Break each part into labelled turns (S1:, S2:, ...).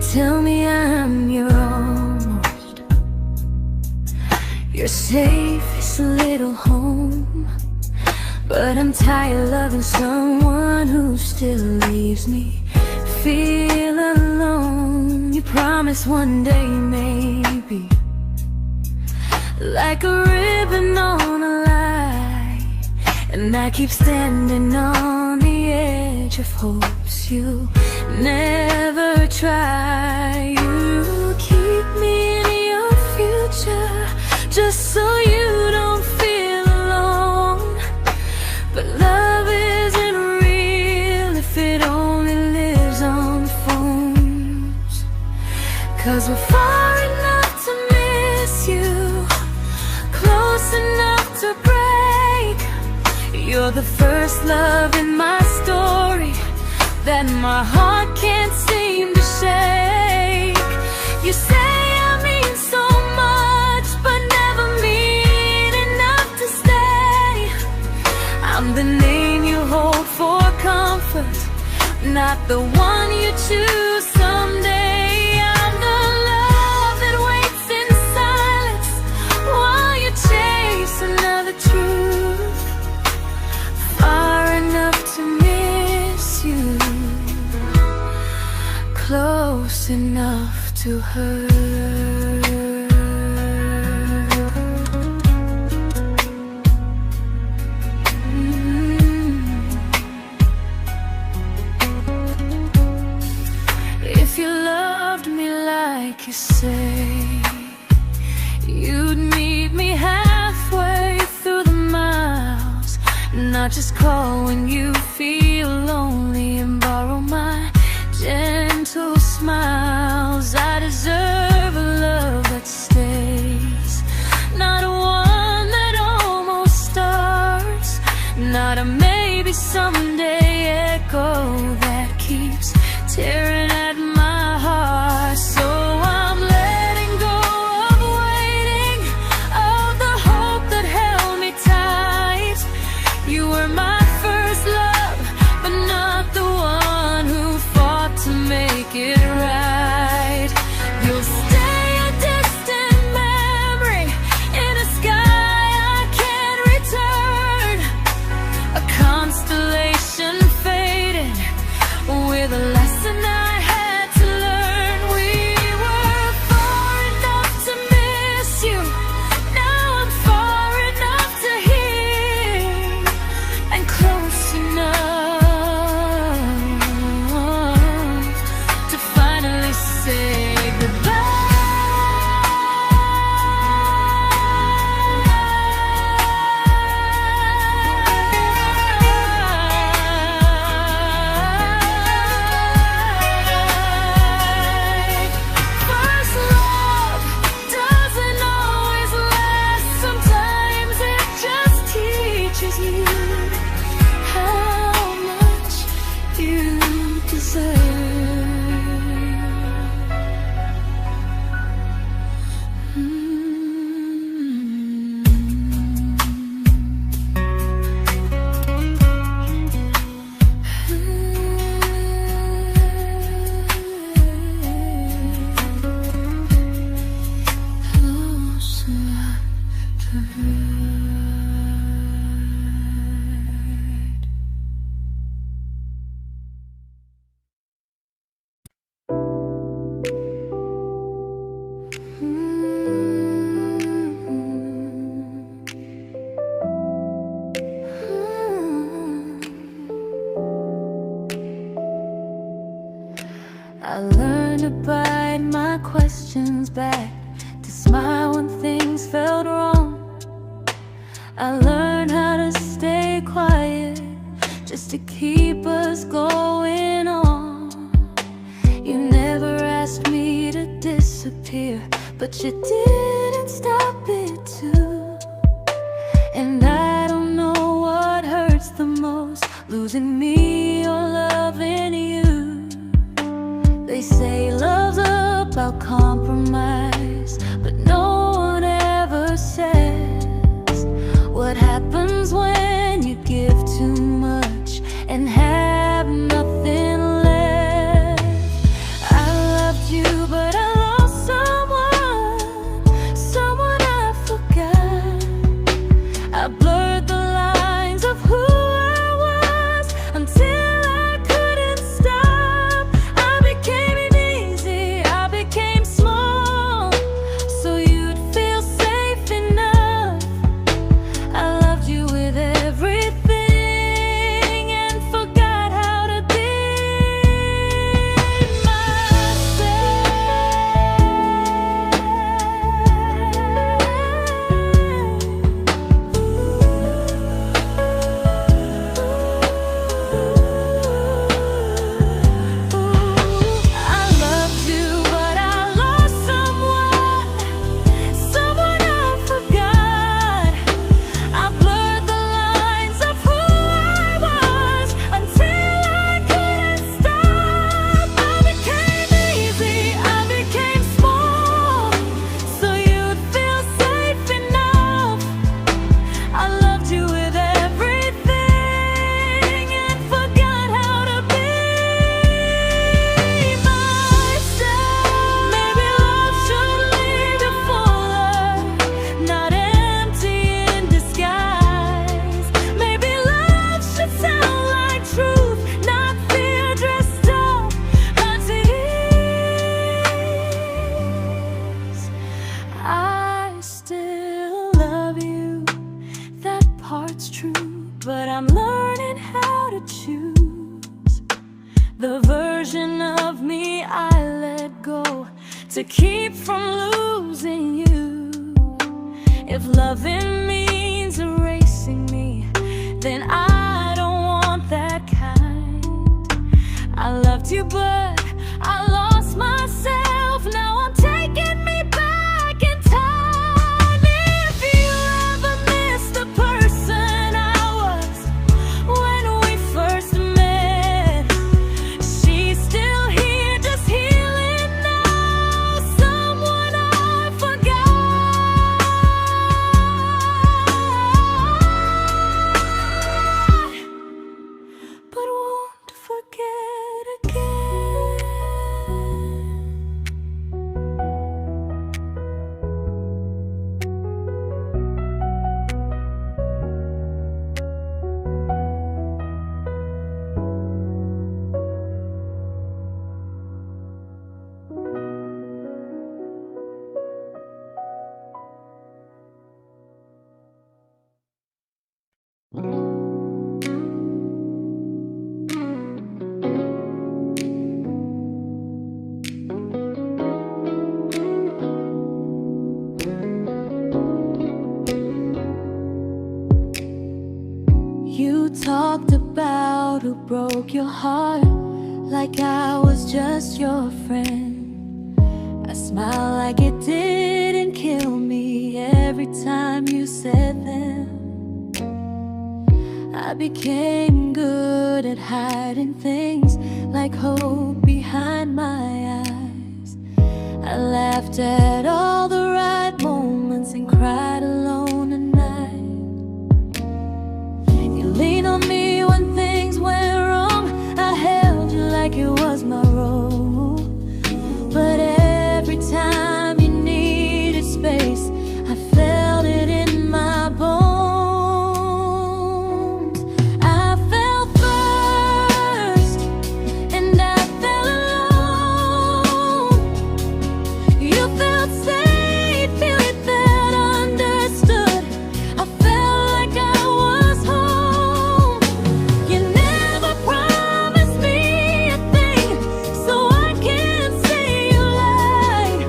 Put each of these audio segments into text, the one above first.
S1: tell me I'm your almost, your safest little home. But I'm tired loving someone who still leaves me feel alone. You promise one day maybe, like a ribbon on a line, and I keep standing on the edge of hopes you never try. You keep me in your future just so you don't feel alone. But love isn't real if it only lives on phones. 'Cause we're far enough to miss you, close enough to break. You're the first love in my story that my heart can't seem to shake. You say I mean so much, but never mean enough to stay. I'm the name you hold for comfort, not the one you choose someday. I'm the love that waits in silence while you chase another truth. Far enough to miss you, close enough to hurt. If you loved me like you say, you'd meet me halfway through the miles, not just call when you feel lonely and borrow my gentle smiles. I deserve a love that stays, not one that almost starts, not a maybe someday echo that keeps tearing at my heart. So I'm letting go of waiting, of the hope that held me tight. You were my first love, but not the one who fought to make it right. You'll stay a distant memory in a sky I can't return, a constellation faded with a lesson I had to learn. We were far enough to miss you, now I'm far enough to hear, and close enough to finally say goodbye. First love doesn't always last, sometimes it just teaches you how much you deserve. Close enough to hurt. I learned to bite my questions back, to smile when things felt wrong. I learned how to stay quiet just to keep us going on. You never asked me to disappear, but you didn't stop it too. And I don't know what hurts the most, losing me or loving you. They say love's about compromise, but no one ever says what happens when you give too much and have nothing left. I loved you to keep from losing you. If loving means erasing me, then I don't want that kind. I loved you, but I lost myself. Now I'm taking me back in time. If you ever miss the person I was when we first met, she's still here, just healing now. Someone I forgot, but won't forget again. You talked about who broke your heart, like I was just your friend. I smiled like it didn't kill me every time you said them. I became good at hiding things like hope behind my eyes. I laughed at all the right moments and cried alone at night. You leaned on me when things went wrong. I held you like it was my role. But every time you needed space, I felt it in my bones. I fell first, and I fell alone. You felt safe, feeling that understood. I felt like I was home. You never promised me a thing, so I can't say you lied.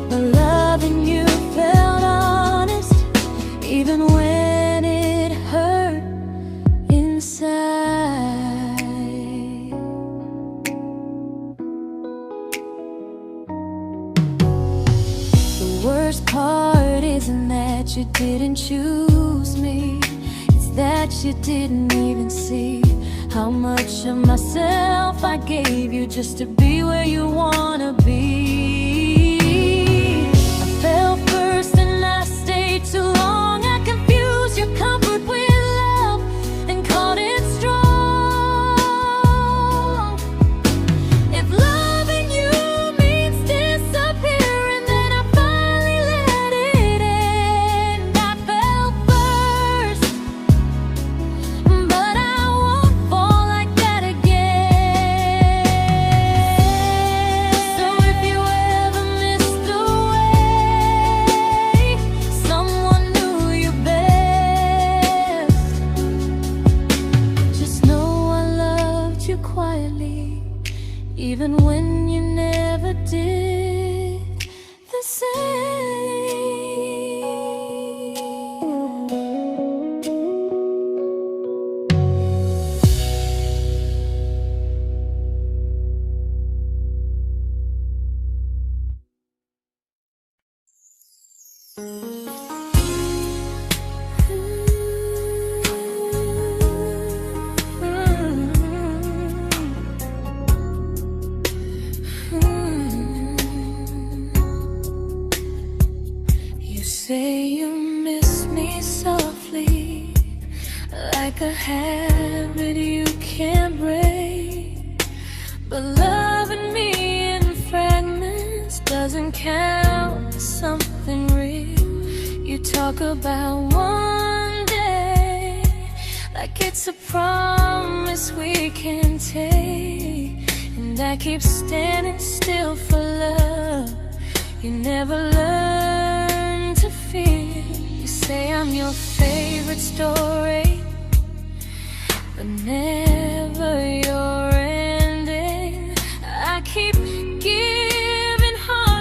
S1: But loving you felt honest, even when it hurt inside. The worst part isn't that you didn't choose me, it's that you didn't even see how much of myself I gave you just to be where you wanna be. I fell first and I stayed too long. I confused your comfort with love and called it strong. If loving you means disappearing, then I finally let it end. I fell first, but I won't fall like that again. So if you ever missed the way someone knew you best, just know I loved you quietly, even when you never did the same. You say you miss me softly, like a habit you can't break. But loving me in fragments doesn't count as something real. You talk about one day like it's a promise we can take, and I keep standing still for love. You never learn to feel. You say I'm your favorite story, but never your ending. I keep giving heart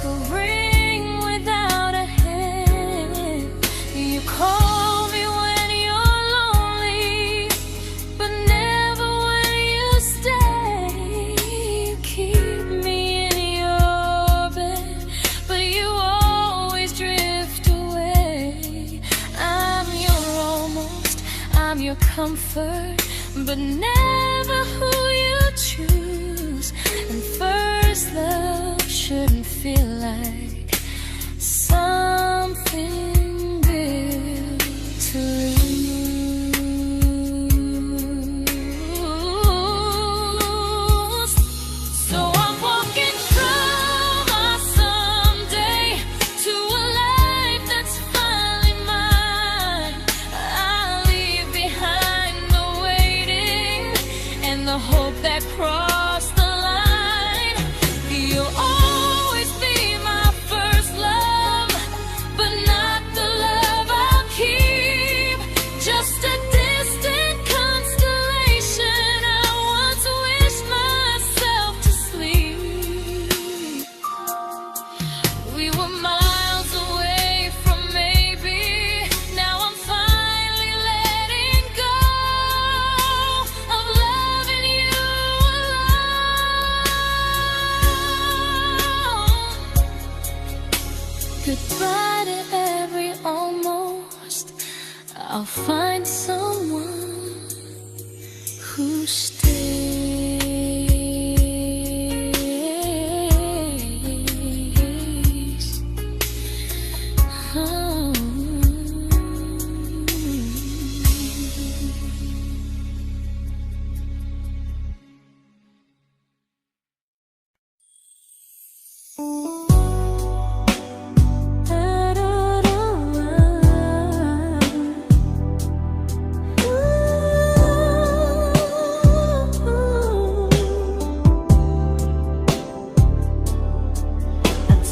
S1: a ring without a hand. You call me when you're lonely, but never when you stay. You keep me in your bed, but you always drift away. I'm your almost, I'm your comfort, but never who you choose. And first love shouldn't feel like something built to lose. So I'm walking through my someday to a life that's finally mine. I'll leave behind the waiting and the hope that crossed the line. You'll always be my first love, but not the love I'll keep. Just a distant constellation I once wished myself to sleep. We were miles away from maybe. Now I'm finally letting go of loving you alone. Goodbye to every almost. I'll find someone who stays. Oh.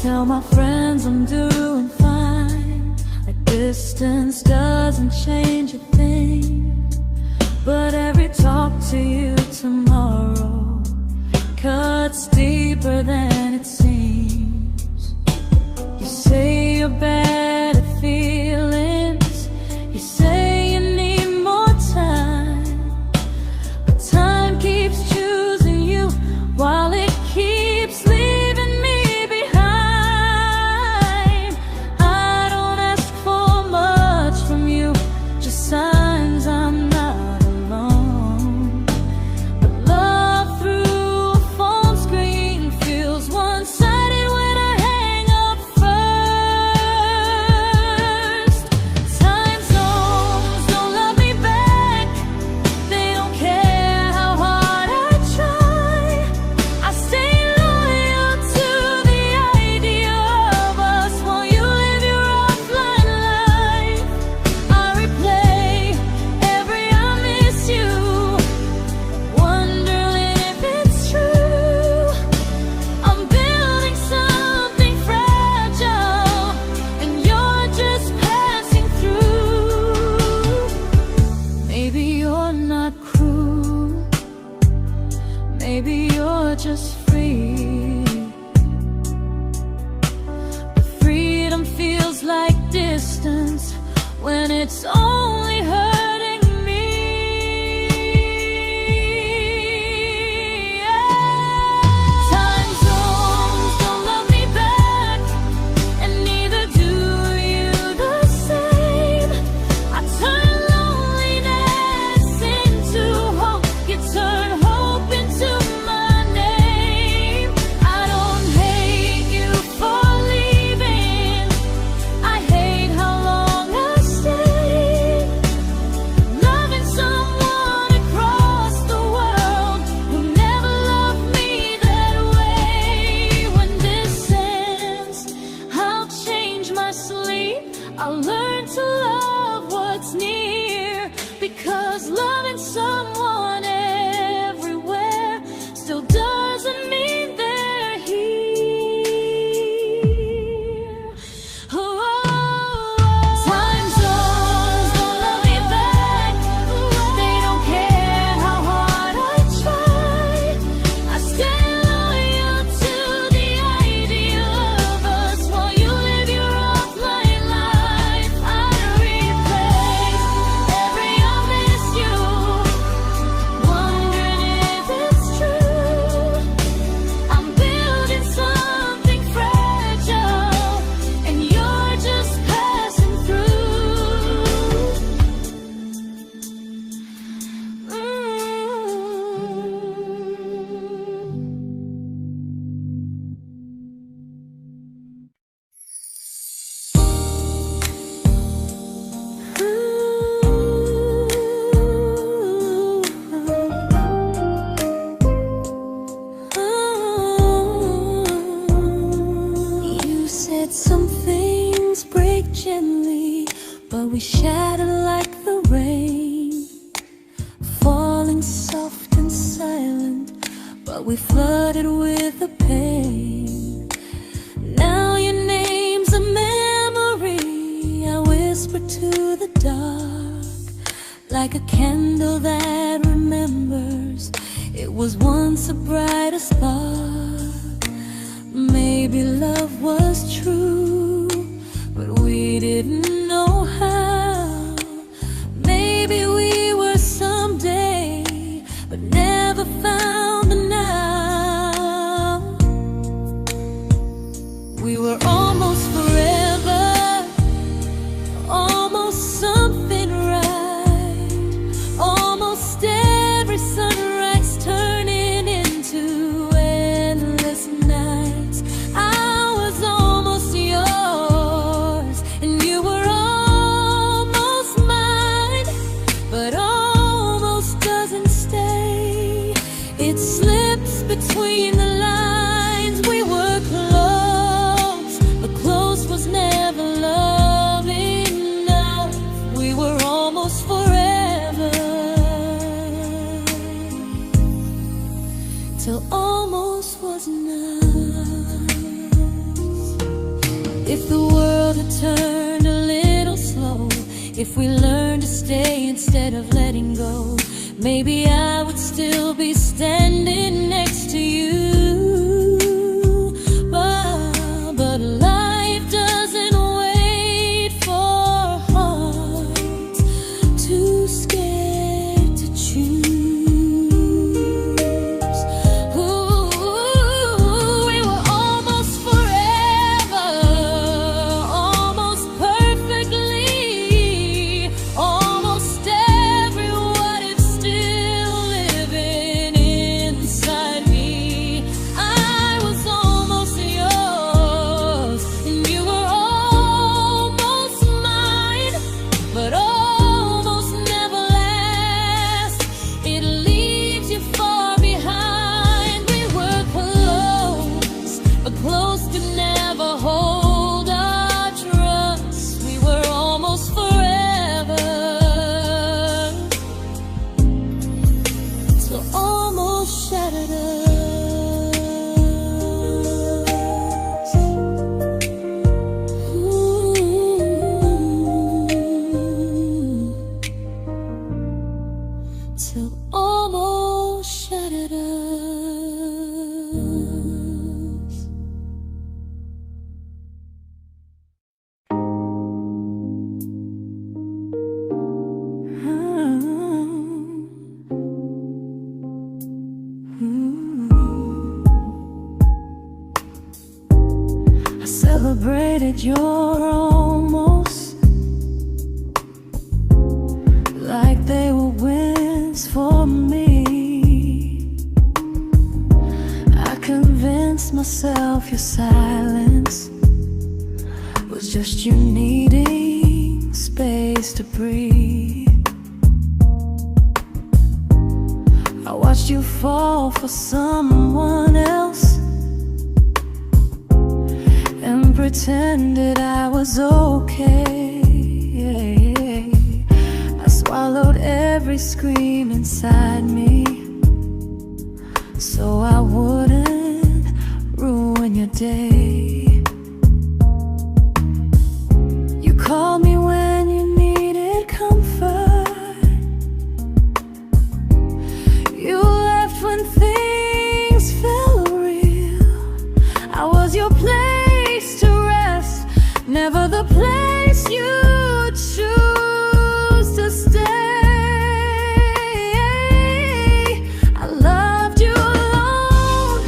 S1: Tell my friends I'm doing fine, like distance doesn't change a thing. But every talk to you tomorrow cuts deeper than it seems. You say you're bad at feelings, you say you need more time, but time keeps choosing you while it keeps leaving me behind. I don't ask for much from you, just signs I'm not alone. But love through a phone screen feels one-sided when I hang up first. Time zones don't love me back, they don't care how hard I try. I stay loyal to the idea of us while you live your offline life. I replay every I miss you, wondering if it's true. I'm building something fragile, and you're just passing through. Maybe you're not cruel, maybe you're just free. But freedom feels like distance when it's only hurting me. Time zones don't love me back, and neither do you the same. I turn loneliness into hope, you turn hope into my name. I don't hate you for leaving, I hate how long I stayed. we shattered like the rain, falling soft and silent, but we flooded with the pain. Now your name's a memory I whisper to the dark, like a candle that remembers it was once a brighter spark. Maybe love was true, but we didn't know how. Maybe we were someday, but never found the now. We were almost forever, almost something right, almost every sunrise turning into endless nights. I was almost yours, and you were almost mine, but almost doesn't stay. It slips between the lines. We were close, but close was never love enough. We were almost forever, till almost was enough. If the world had turned a little slow, if we learned to stay instead of letting go, maybe I would still be standing next to you. But life doesn't wait for hearts too scared to choose. Ooh, we were almost forever, almost perfectly, almost every what if still living inside me. I was almost yours, and you were almost mine, but almost never lasts. It leaves you far behind. We were close, but close could never hold our trust. We were almost forever, till almost shattered us. Ooh. Till almost shattered us. I celebrated your almost like they were wins for me. I convinced myself your silence was just you needing space to breathe. I watched you fall for someone else and pretended I was okay. I swallowed every scream inside me so I wouldn't ruin your day. You called me when you needed comfort. You left when things felt real. I was your place to rest, never the place you choose to stay. I loved you alone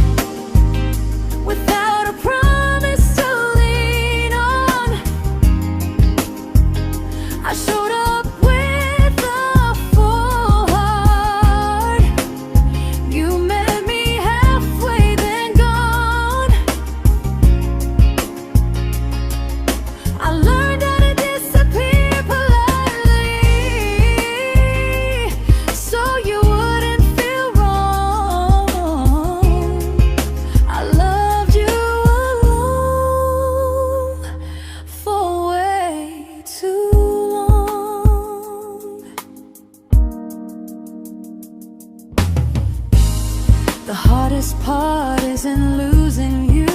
S1: heart isn't losing you,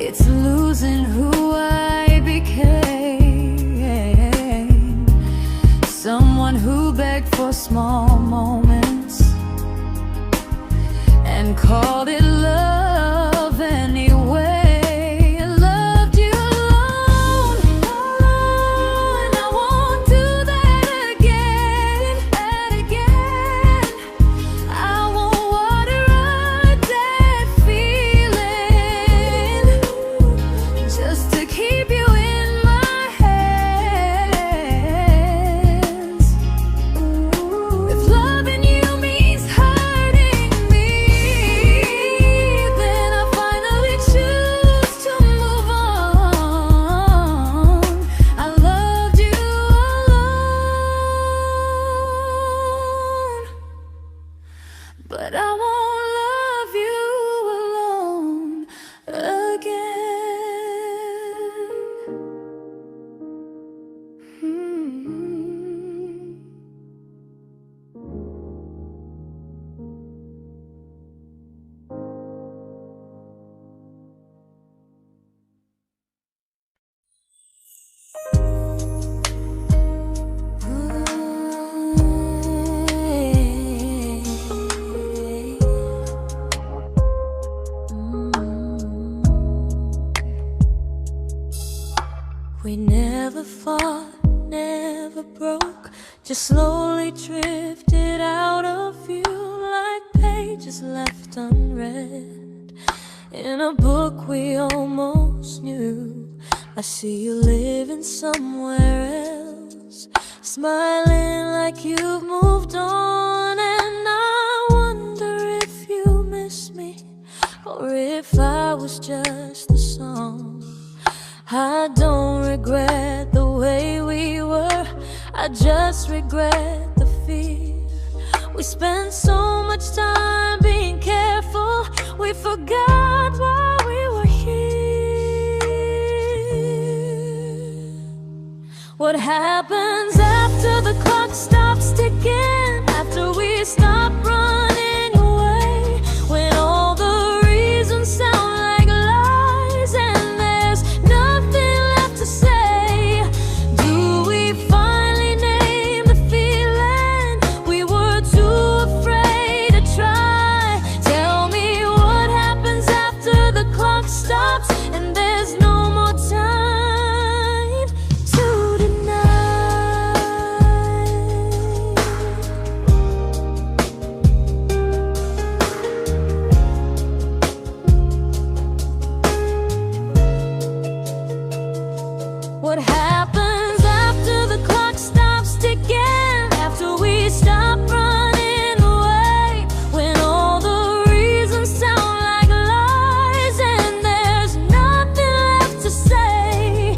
S1: it's losing who I became. Someone who begged for small moments and called it love anyway. Loved you alone, alone. I won't do that again and again. I won't water a dead feeling just to keep you in my hands. If loving you means hurting me, then I finally choose to move on. I loved you alone, but I won't love you alone again. We never fought, never broke, just slowly drifted out of view like pages left unread in a book we almost knew. I see you living somewhere else, smiling like you've moved on, and I wonder if you miss me or if I was just a song. I don't regret the way we were, I just regret the fear. We spent so much time being careful, we forgot why we were here. What happens after the clock stops ticking, after we stop running away, when all the reasons sound like lies and there's nothing left to say? Do we finally name the feeling we were too afraid to try? Tell me what happens after the clock stops and there's no more time to deny. What happens after the clock stops ticking, after we stop running away, when all the reasons sound like lies and there's nothing left to say?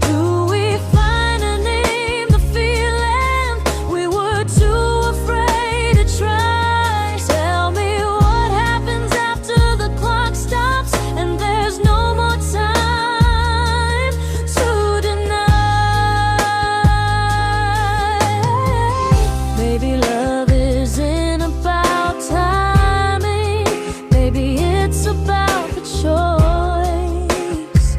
S1: Do we finally name the feeling we were too afraid to try? Tell me what happens after the clock stops and there's no more time to deny. Maybe love isn't about timing, maybe it's about the choice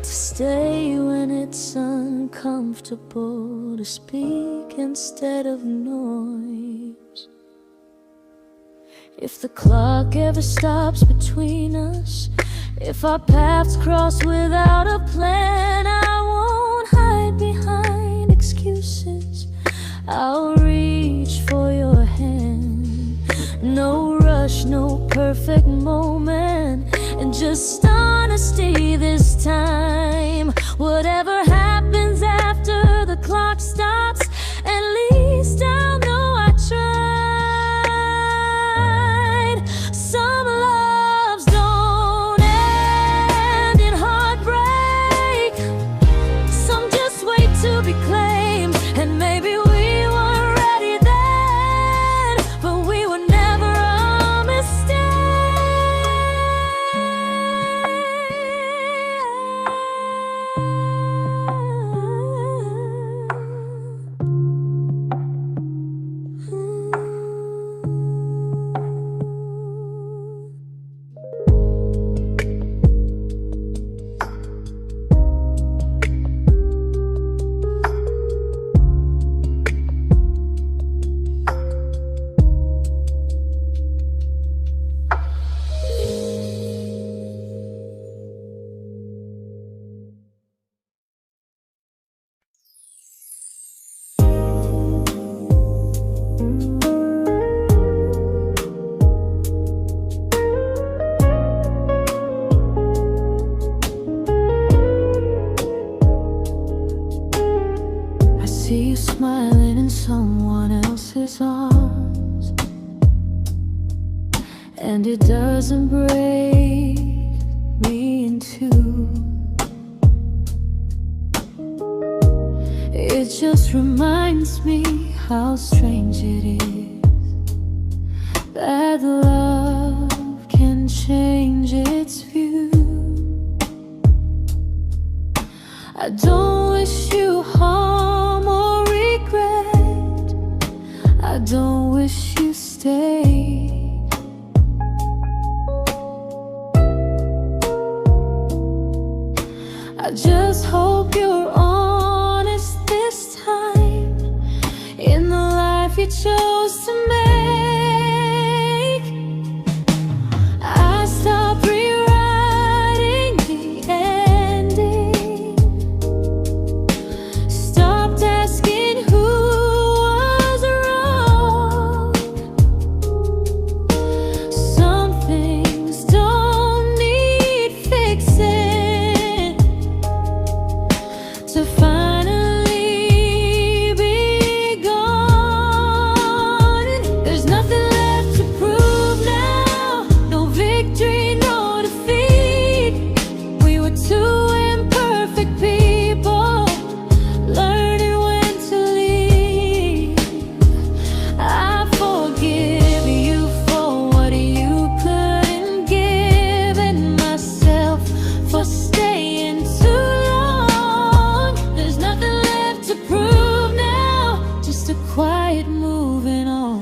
S1: to stay when it's uncomfortable, to speak instead of noise. If the clock ever stops between us, if our paths cross without a plan, I won't hide behind excuses, I'll reach for your hand. No rush, no perfect moment, and just honesty this time. Whatever happens after the clock stops, at least I'll know I tried. Some loves don't end in heartbreak, some just wait to be claimed, and maybe we weren't ready then, but we were never a mistake. and it doesn't break me in two. It just reminds me how strange it is that love can change its view. I don't wish you harm or regret. I don't wish you stay. I just hope you're honest this time in the life you chose to make. I stopped rewriting the ending, stopped asking who was wrong. Some things don't need fixing to finally be gone. There's nothing left to prove now, no victory, no defeat. We were two imperfect people, learning when to leave. I forgive you for what you couldn't give, and myself for staying too long. There's nothing left to prove now, just a quiet moving on.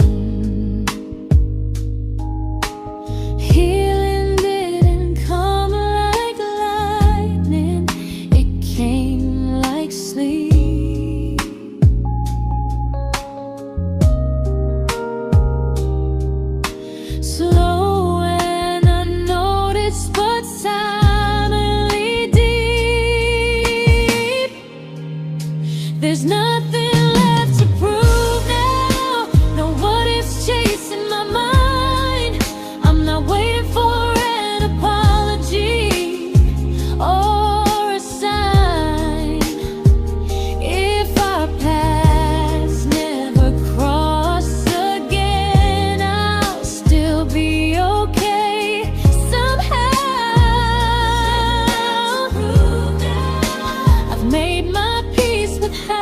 S1: Healing didn't come like lightning, it came like sleep. Slow and unnoticed, but silently deep. There's nothing left to prove now, no what ifs chasing my mind. I'm not waiting for an apology or a sign. If our paths never cross again, I'll still be okay somehow. I've made my peace with how.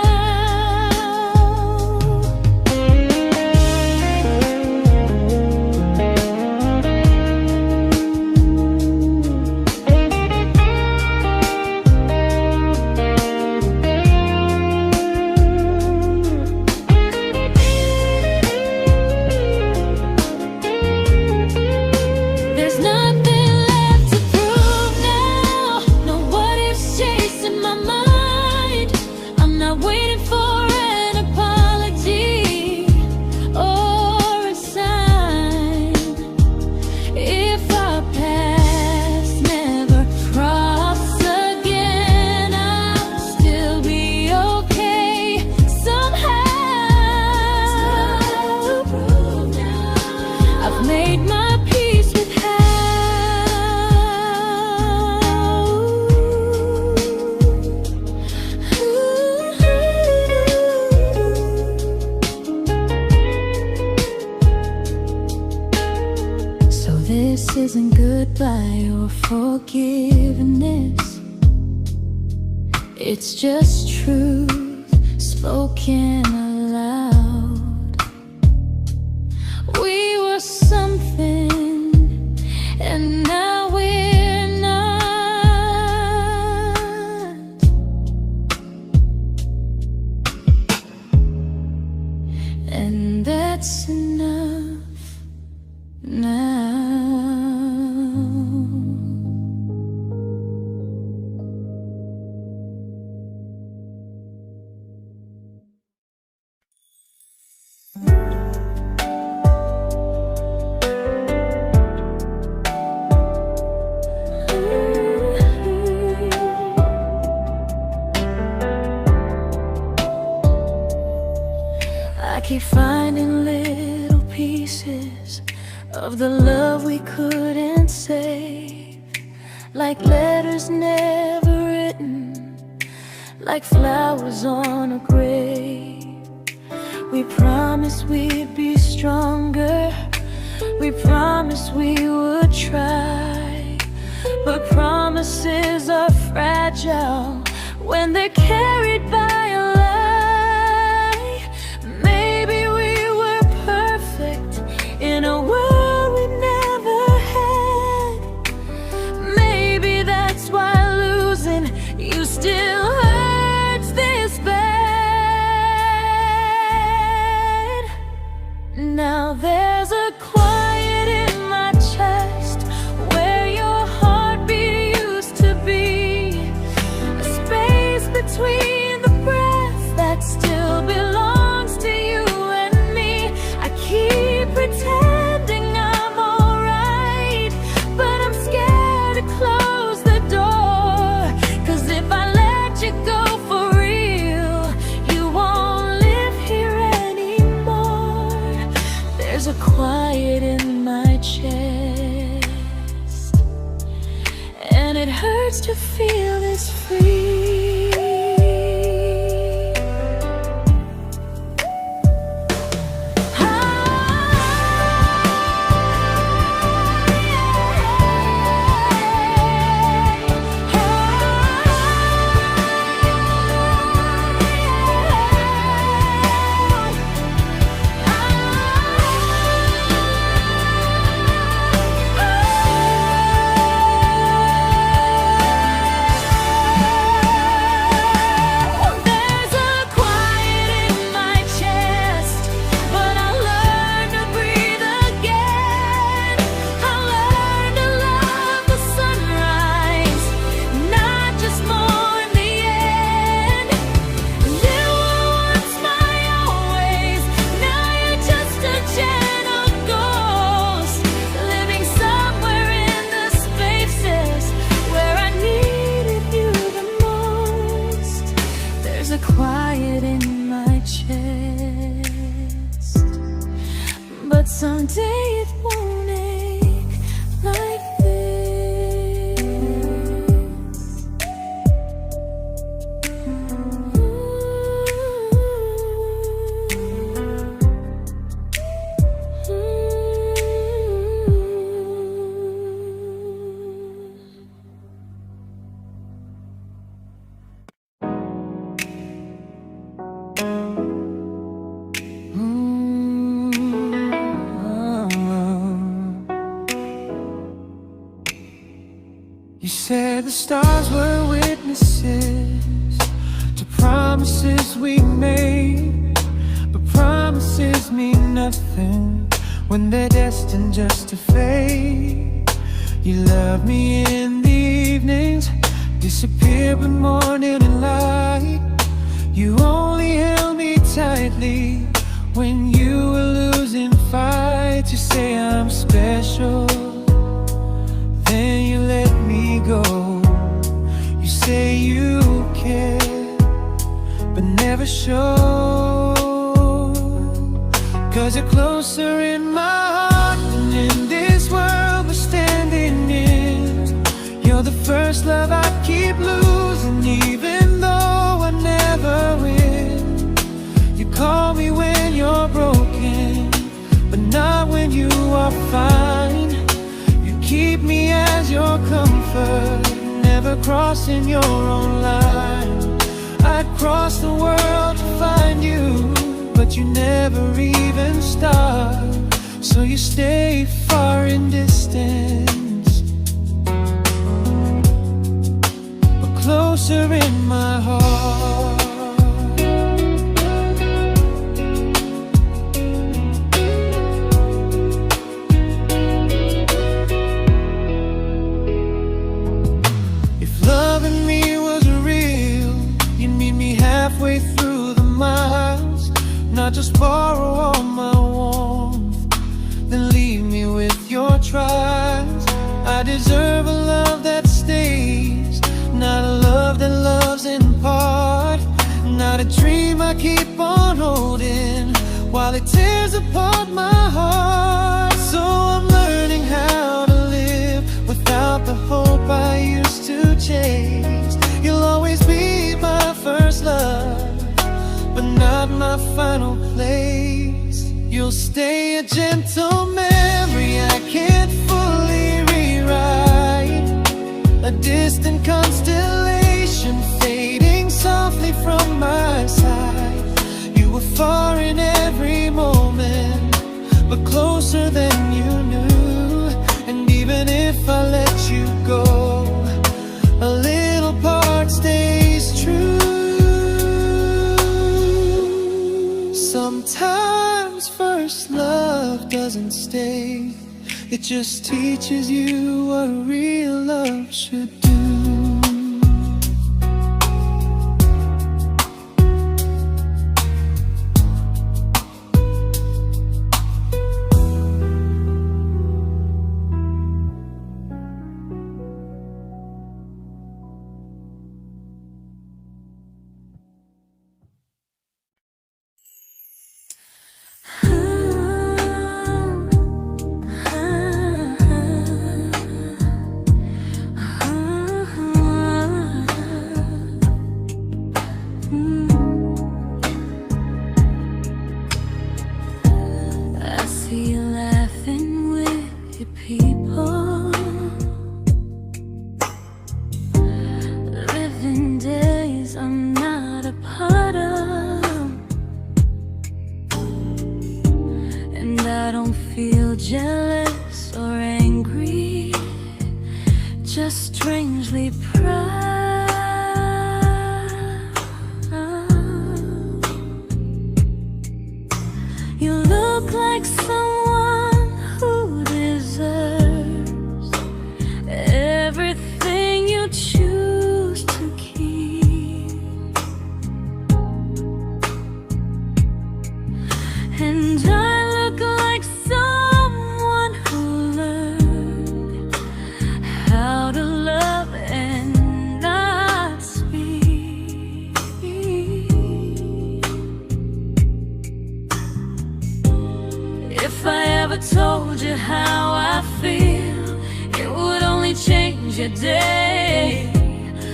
S1: There's nothing left to prove now, no what ifs chasing my mind. I'm not waiting for an apology or a sign. If our paths never cross again, I'll still be okay somehow. I've made my peace with how. So this isn't goodbye or forgiveness, it's just truth spoken aloud. We were something, and now we're not. And that's enough now. I keep finding little pieces of the love we couldn't save, like letters never written, like flowers on a grave. We promised we'd be stronger, We promised we would try, but promises are fragile when they're carried by a lie. Maybe we were perfect in a world we never had. Maybe that's why losing you still hurts this bad. Now there's a quiet in my chest where your heartbeat used to be, a space between the breaths that still belongs to you and me. I keep pretending I'm alright, but I'm scared to close the door, 'cause if I let you go for real, you won't live here anymore. There's a quiet in my chest, and it hurts to feel this free. Quiet in my chest, but someday it won't ache like this.
S2: You said the stars were witnesses to promises we made, but promises mean nothing when they're destined just to fade. You love me in the evenings, disappear when morning and light. You only held me tightly when you were losing fights. You say I'm special, then you let me go. You say you care, but never show, 'cause you're closer in my heart than in this world we're standing in. You're the first love I keep losing, even though I never win. You call me when you're broken, but not when you are fine. Keep me as your comfort, never crossing your own line. I'd cross the world to find you, but you never even start. So you stay far in distance, but closer in my heart. Halfway through the miles, not just borrow all my warmth, then leave me with your trials. I deserve a love that stays, not a love that loves in part, not a dream I keep on holding while it tears apart my heart. So I'm learning how to live without the hope I used to chase. You'll always be my first love, but not my final place. You'll stay a gentle memory mistake. It just teaches you what real love should do.
S1: Jealous or angry, just strangely proud. You look like someone who deserves everything you choose to keep. And I look like someone who learned how to love and not speak. If I ever told you how I feel, it would only change your day.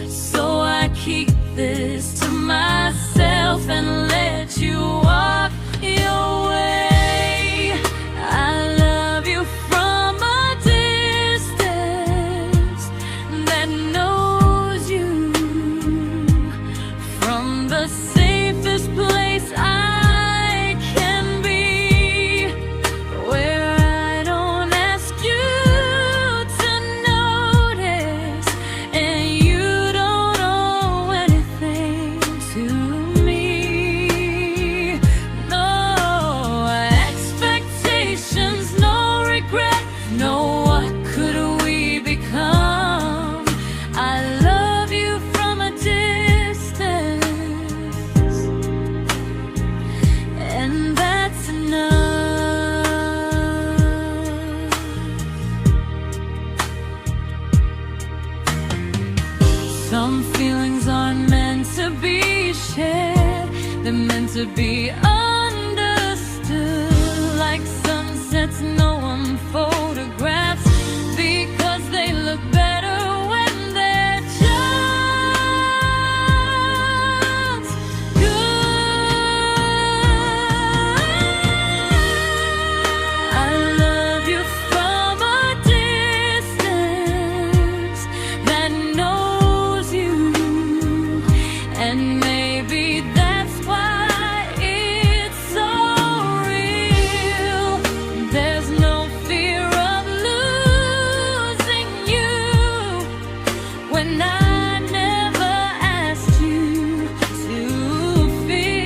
S1: So I keep this to myself and let you walk your way. I love you from a distance that knows you, from the safest place I can be, where I don't ask you to notice and you don't owe anything to me. No expectations, no regret, no what could we become. I love you from a distance, and that's enough. Some feelings aren't meant to be shared, they're meant to be understood, like sunsets no one photographs, because they look better when they're just good. I love you from a distance that knows you, and maybe that's why it's so real. There's no fear of losing you when I never asked you to feel.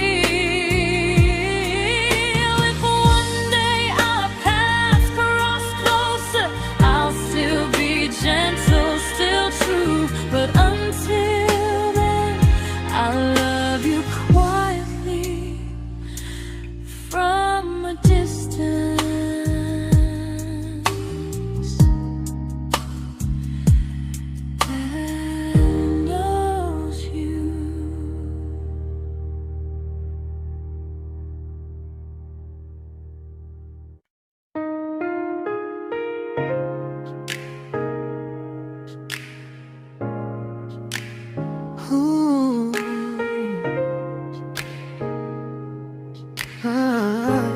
S1: If one day our paths cross closer, I'll still be gentle, still true. But until then, I love you quietly from a distance that knows you.
S2: Ooh. Ah.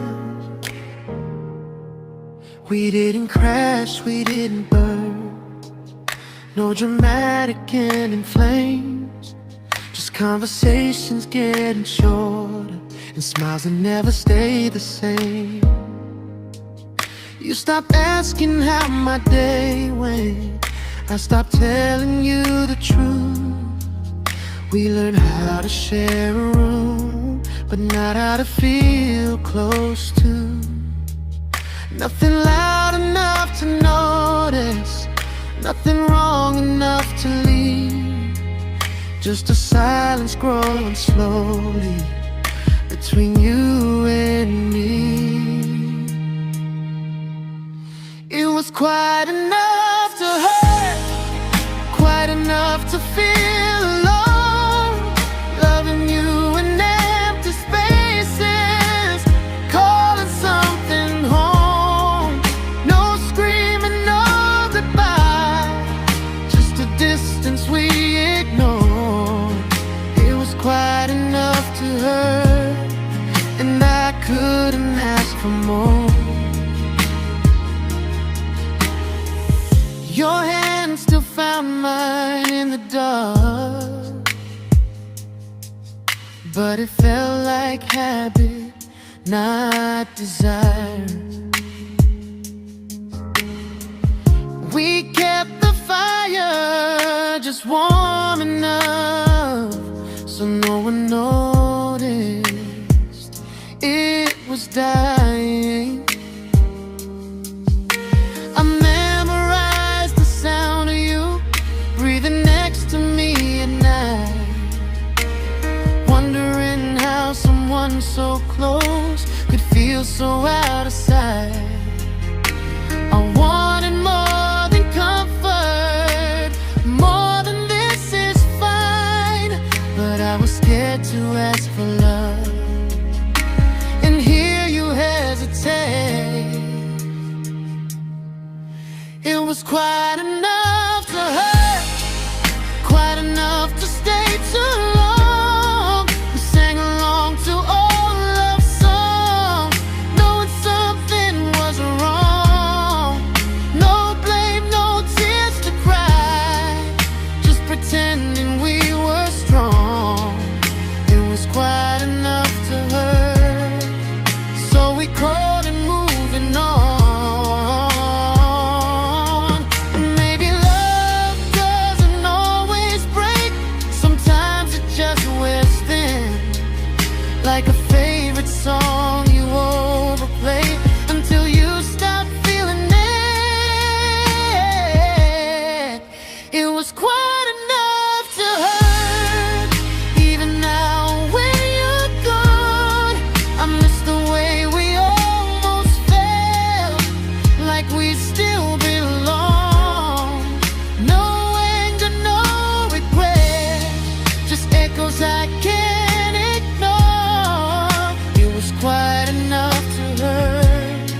S2: We didn't crash, we didn't burn, no dramatic end in flames, just conversations getting shorter and smiles that never stay the same. You stopped asking how my day went, I stopped telling you the truth. We learned how to share a room, but not how to feel close to. Nothing loud enough to notice, nothing wrong enough to leave. Just a silence growing slowly between you and me. It was quite enough to hurt, quite enough to feel alone. Loving you in empty spaces, calling something home. No screaming, no goodbye, just a distance we ignored. It was quite enough to hurt, and I couldn't ask for more. Your hand still found mine in the dark, but it felt like habit, not desire. We kept the fire just warm enough so no one noticed it was dying. I memorized the sound of you breathing next to me at night, wondering how someone so close could feel so out of sight. I wanted more than comfort, more than this is fine, but I was scared to ask for love and hear you hesitate. It was quite enough to hurt, quite enough to stay too long. We sang along to old love songs, knowing something was wrong. No blame, no tears to cry, just pretending we were strong. It was quite enough to hurt, so we crawled and moving on. Like a favorite song you overplay until you stop feeling it. It was quite enough to hurt. Even now when you're gone, I miss the way we almost felt, like we still belong. No anger, no regret, just echoes I can't ignore. Quite enough to hurt,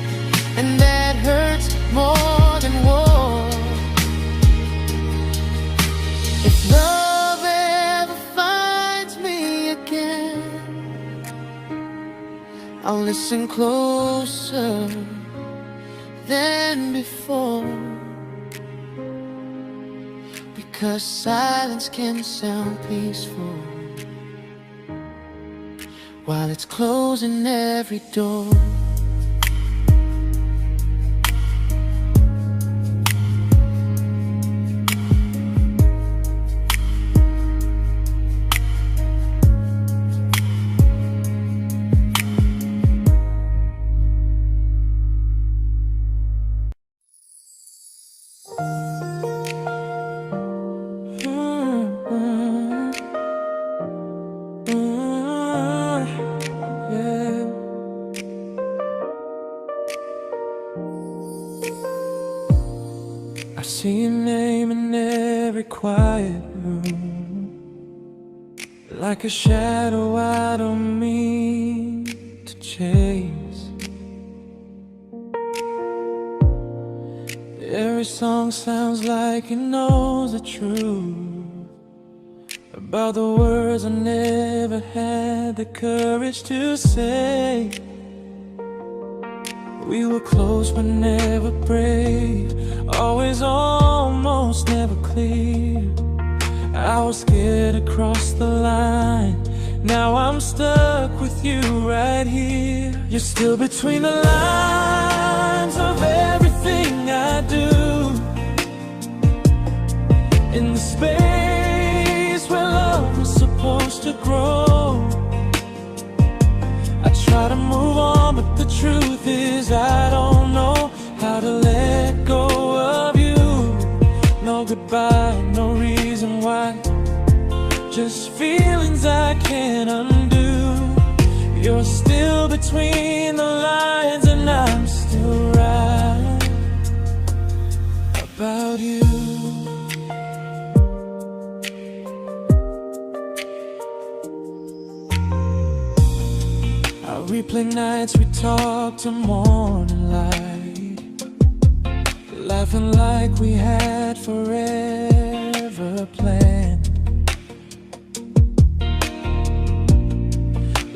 S2: and that hurts more than war. If love ever finds me again, I'll listen closer than before, because silence can sound peaceful while it's closing every door. I see your name in every quiet room, like a shadow I don't mean to chase. Every song sounds like it knows the truth about the words I never had the courage to say. We were close but never brave, always almost never clear. I was scared to cross the line, now I'm stuck with you right here. You're still between the lines of everything I do, in the space where love was supposed to grow. I try to move on, but the truth is I don't know about you. I replay nights we talk to morning light, laughing like we had forever planned.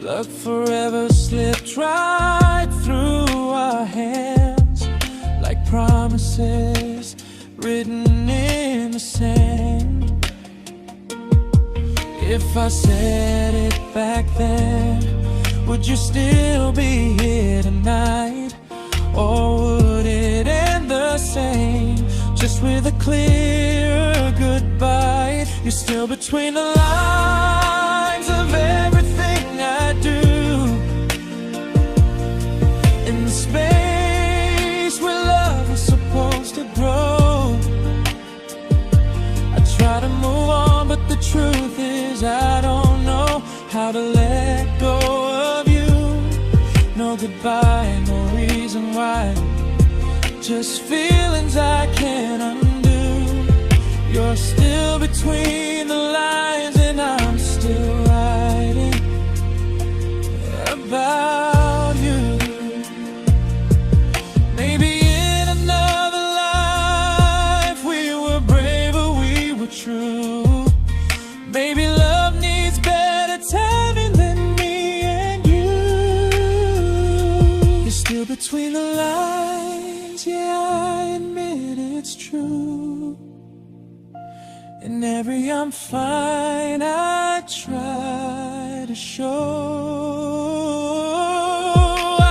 S2: Luck forever slipped right through our hands, like promises written in the sand. If I said it back then, would you still be here tonight? Or would it end the same, just with a clear goodbye? You're still between the lines of everything I do, in the space where love was supposed to grow. I try to move on, but the truth is I don't know how to let go of you. No goodbye, no reason why, just feelings I can't undo. You're still between the lines and I'm still writing about you. Maybe in another life we were braver, we were true. Maybe love needs better timing than me and you. You're still between the lines, yeah, I admit it's true. In every I'm fine I try to show.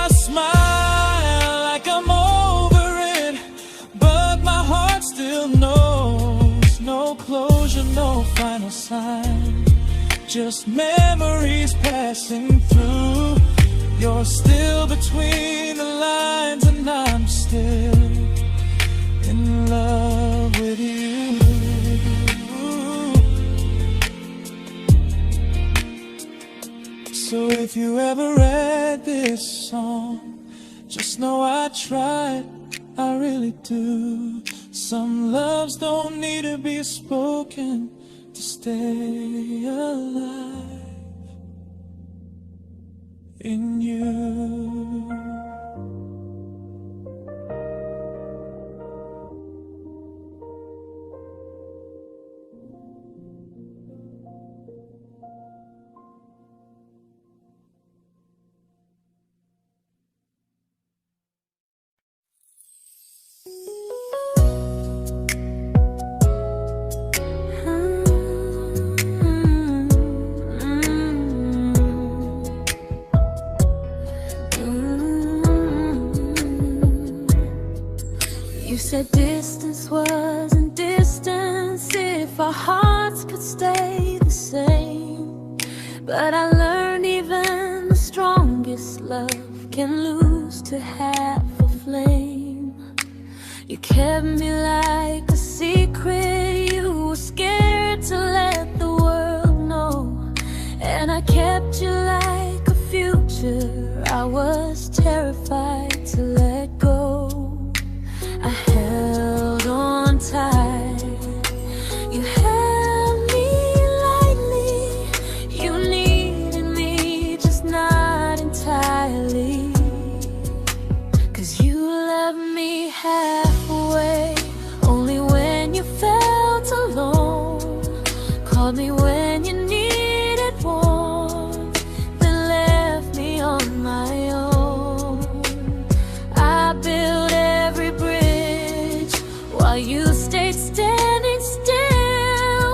S2: I smile like I'm over it, but my heart still knows. No closure, no final sign, just memories passing through. You're still between the lines and I'm still in love with you. So if you ever read this song, just know I tried, I really do. Some loves don't need to be spoken to stay alive in you.
S1: You said distance wasn't distance if our hearts could stay the same. But I learned even the strongest love can lose to half a flame. You kept me like a secret, you were scared to let the world know. And I kept you like a future, I was terrified to let go. I held on tight, you held me lightly. You needed me, just not entirely. 'Cause you loved me halfway, only when you felt alone. Called me when you needed warmth, then left me on my own. I built every bridge while you stayed standing still.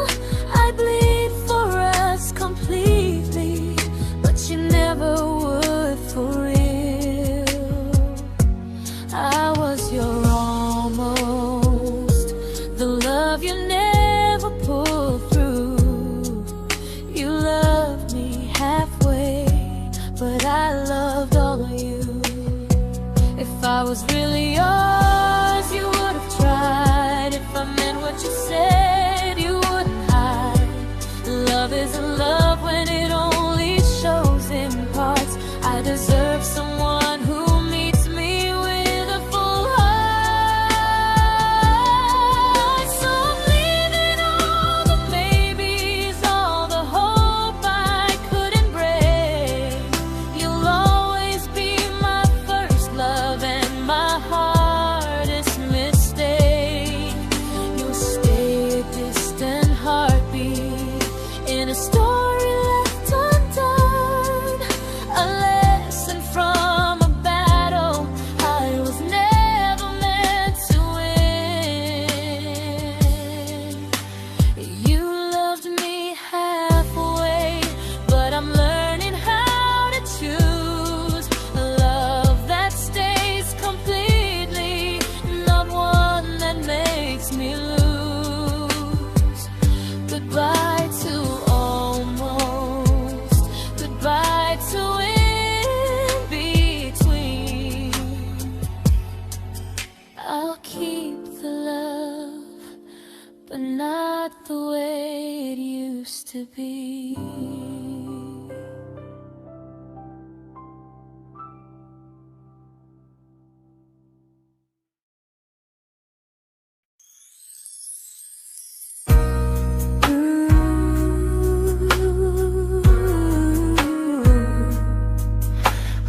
S1: I bleed for us completely, but you never would for real. I was your almost, the love you never pulled through. You loved me halfway, but I loved all of you. If I was really yours, you would have tried. If I meant what you said, you wouldn't hide. Love isn't love when it only shows in parts. I deserve someone who meets me with a full heart. but not the way it used to be.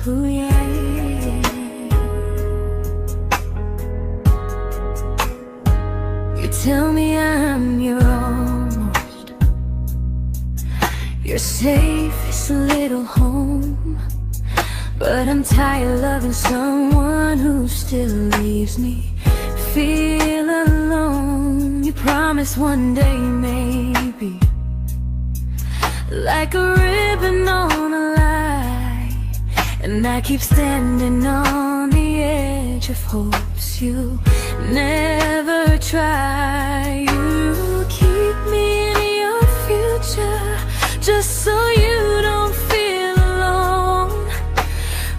S1: Ooh, yeah, yeah. You tell me I'm your almost, your safest little home, but I'm tired loving someone who still leaves me feel alone. You promise one day maybe, like a ribbon on a line, and I keep standing on the edge of hopes you never try. You keep me in your future just so you don't feel alone.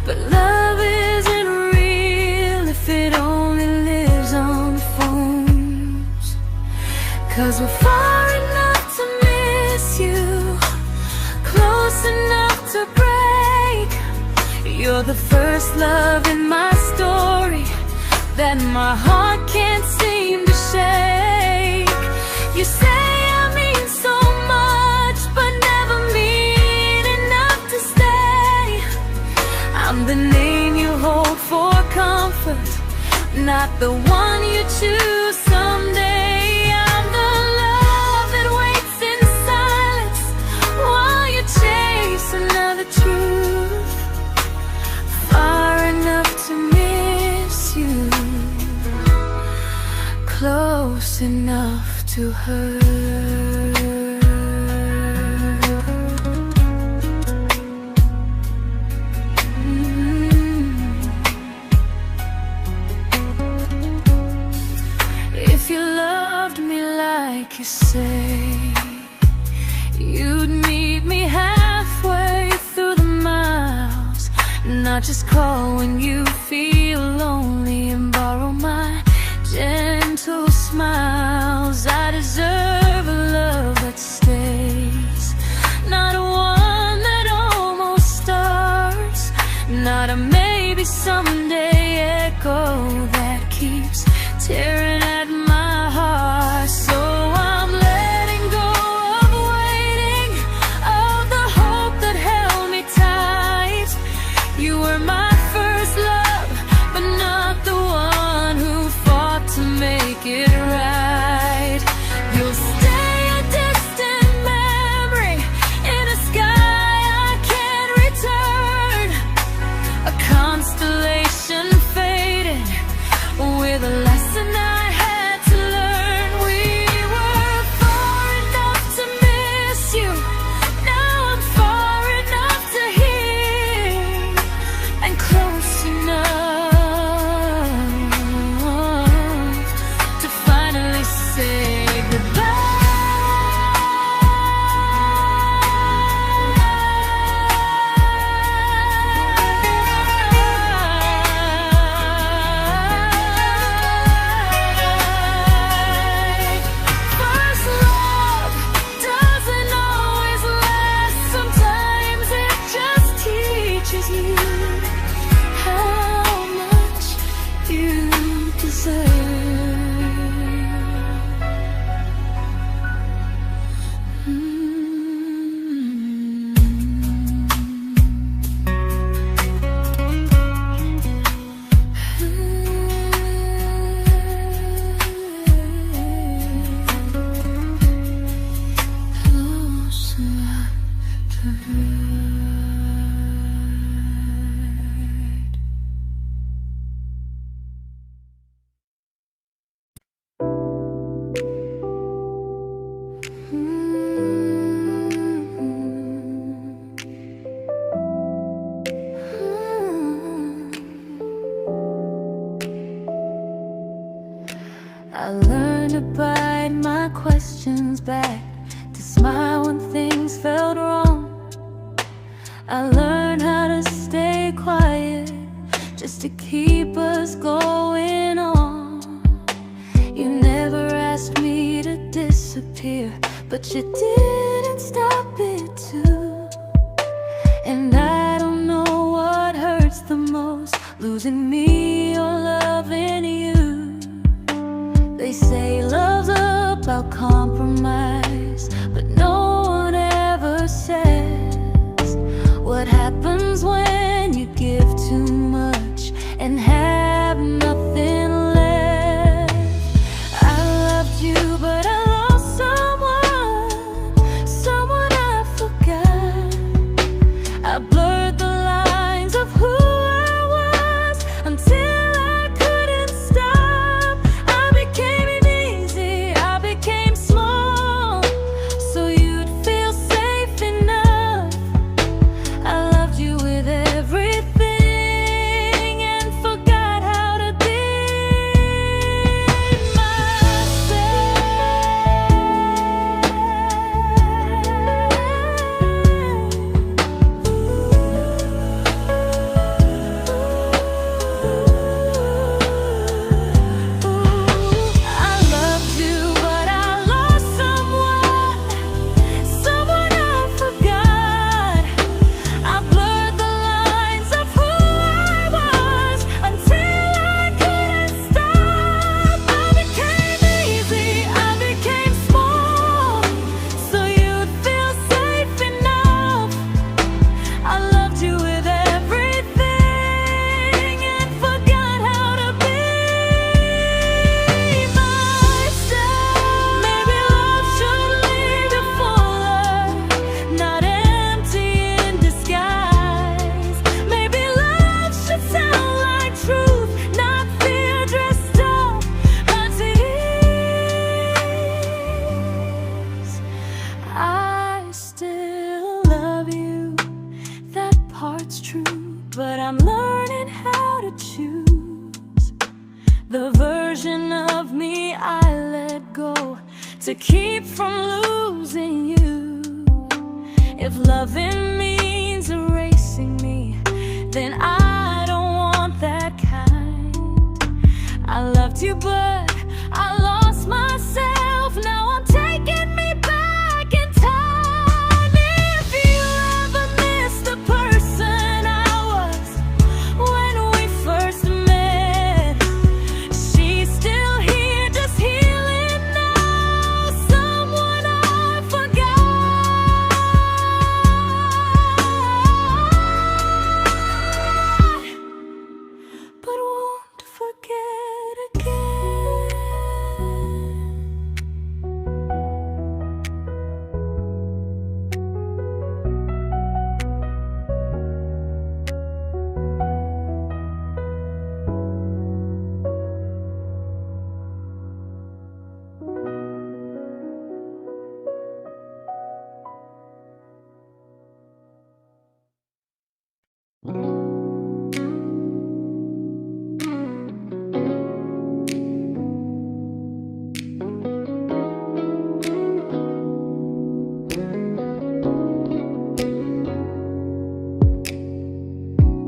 S1: But love isn't real if it only lives on the phones. 'Cause we're far enough to miss you, close enough to break. You're the first love in my story that my heart can't seem to shake. You say I mean so much, but never mean enough to stay. I'm the name you hold for comfort, not the one you choose someday. I'm the love that waits in silence while you chase another truth. Far enough to miss you, close enough to hurt. If you loved me like you say, you'd meet me halfway through the miles, not just call when you feel lonely and borrow my gentle smiles. I deserve a love that stays, not a one that almost starts, not a maybe someday echo that keeps tearing at my heart. So I'm letting go of waiting, of the hope that held me tight. You were my first love, but not the one who fought to make it right. You'll stay a distant memory in a sky I can't return, a constellation faded with a lesson I had to learn. We were far enough to miss you, now I'm far enough to hear, and close enough to finally say goodbye. First love doesn't always last, sometimes it just teaches you how much you deserve. Close enough to hurt. I learned to bite my questions back, to smile when things felt wrong. I learned how to stay quiet just to keep us going on. You never asked me to disappear, but you didn't stop it too. And I don't know what hurts the most, losing me or loving you. They say love's about compromise, but no one ever says what happens when you give too much and have nothing left. I loved you, but I lost someone I forgot. I blurred the lines of who I was until I couldn't stop. I became easy, I became small, so you'd feel safe enough. I loved you with everything and forgot how to be but I'm learning how to choose the version of me I let go to keep from losing you. If loving means erasing me, then I don't want that kind. I loved you, but I lost myself. Now I'm taking me back in time. If you ever miss the person I was when we first met, she's still here, just healing now. Someone I forgot, but won't forget again.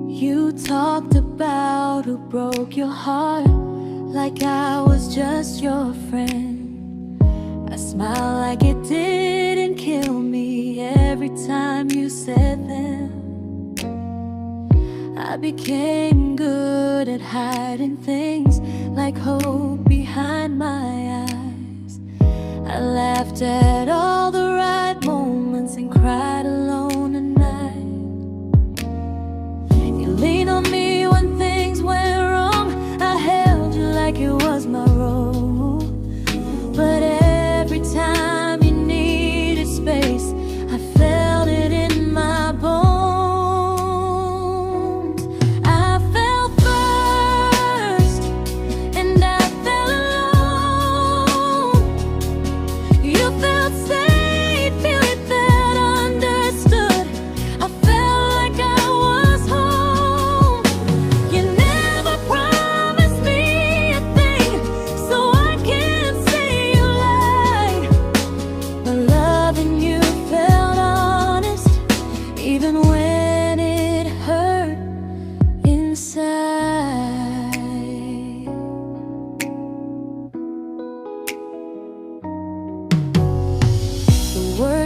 S1: You talked about who broke your heart, like I was just your friend. I smile like it didn't kill me every time you said them. I became good at hiding things like hope behind my eyes. I laughed at all the right moments and cried alone at night. You leaned on me when things went wrong. I held you like it was my role. But every time you needed space, I felt it in my bones. I fell first, and I fell alone. You felt safe.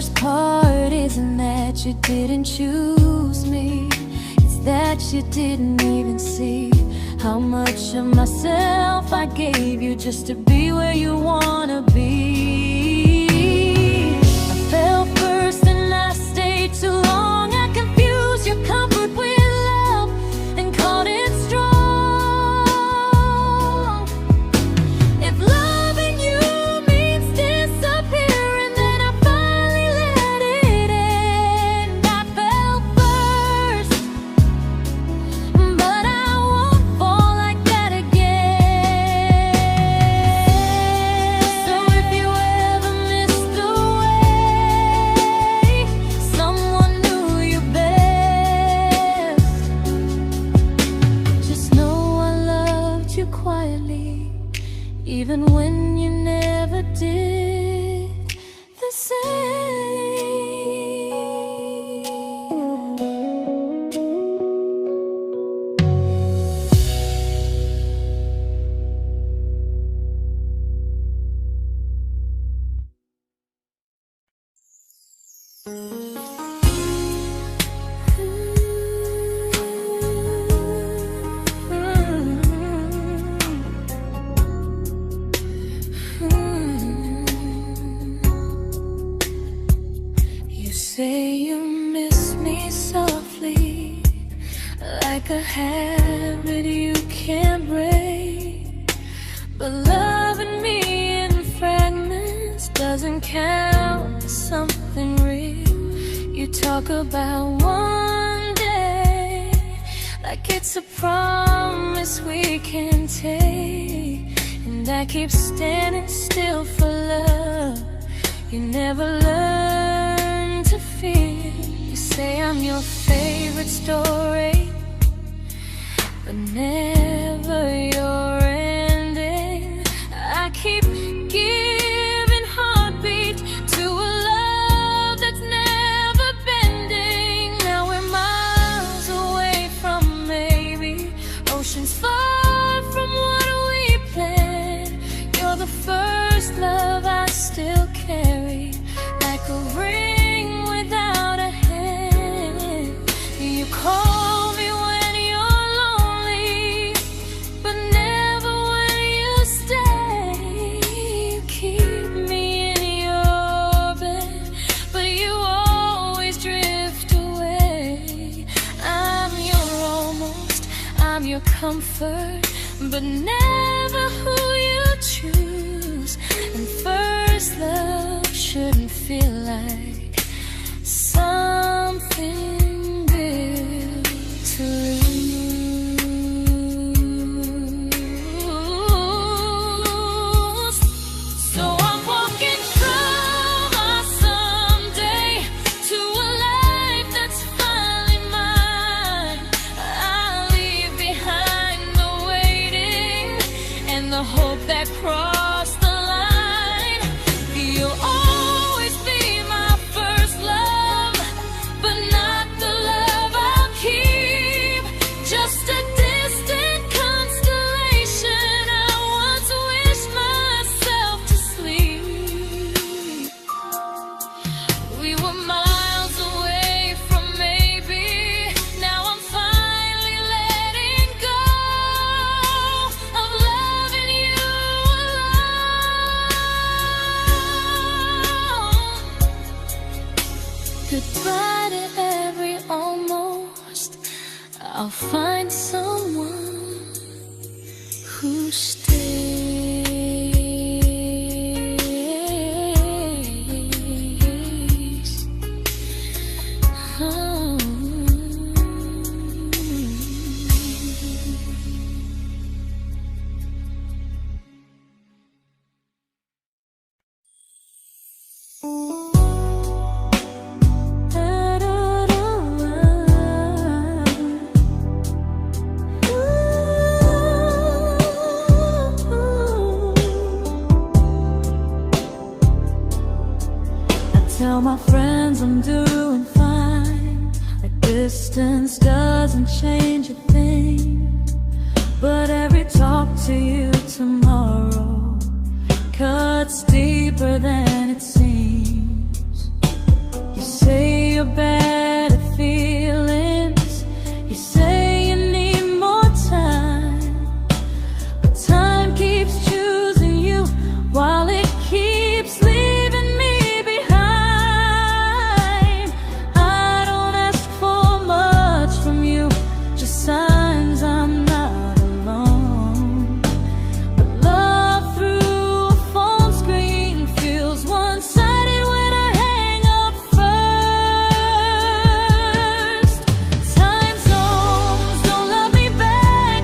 S1: worst part isn't that you didn't choose me, it's that you didn't even see how much of myself I gave you just to be where you wanna be. I fell first and I stayed too long. I confused your comfort with love and called it strong. If loving you means disappearing, then I finally let it end. I fell first, but I won't fall like that again. So if you ever missed the way someone knew you best, just know I loved you quietly, even when you never did the same. You say you miss me softly, like a habit you can't break. But loving me in fragments doesn't count as something real. You talk about one day like it's a promise we can take, and I keep standing still for love. You never learn to feel. You say I'm your favorite story, but never your ending. I keep giving heartbeat to a love that's never bending. Now we're miles away from maybe oceans far from what we planned. You're the first love I still carry, like a ring without a hand. You call me when you're lonely, but never when you stay. You keep me in your bed, but you always drift away. I'm your almost, I'm your comfort, but never who you choose. And first love shouldn't feel like something built to lose. So I'm walking through my someday to a life that's finally mine. I'll leave behind the waiting and the hope that crossed the line. You'll always be my first love, but not the love I'll keep. Just a distant constellation I once wished myself to sleep. We were miles away from maybe. Now I'm finally letting go of loving you alone. Goodbye to every almost. I'll find someone who stays. Oh. Tell my friends I'm doing fine, that distance doesn't change a thing. But every talk to you tomorrow cuts deeper than it seems. your better feelings. You say you need more time, but time keeps choosing you while it keeps leaving me behind. I don't ask for much from you, just signs I'm not alone. But love through a phone screen feels one-sided when I hang up first. Time zones don't love me back,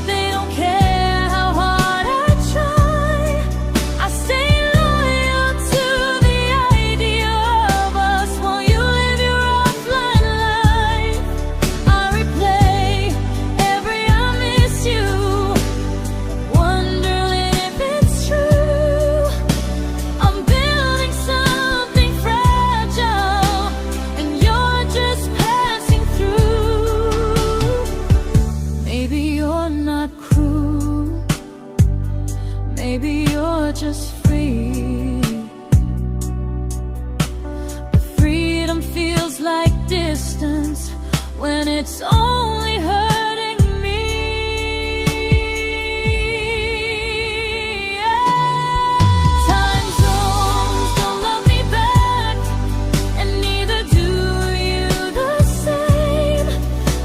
S1: they don't care how hard I try. I stay loyal to the idea of us while you live your offline life. I replay every I miss you, wondering if it's true. I'm building something fragile, and you're just passing through. Maybe you're not cruel, maybe you're just free. But freedom feels like distance when it's only hurting me. Time zones don't love me back, and neither do you the same.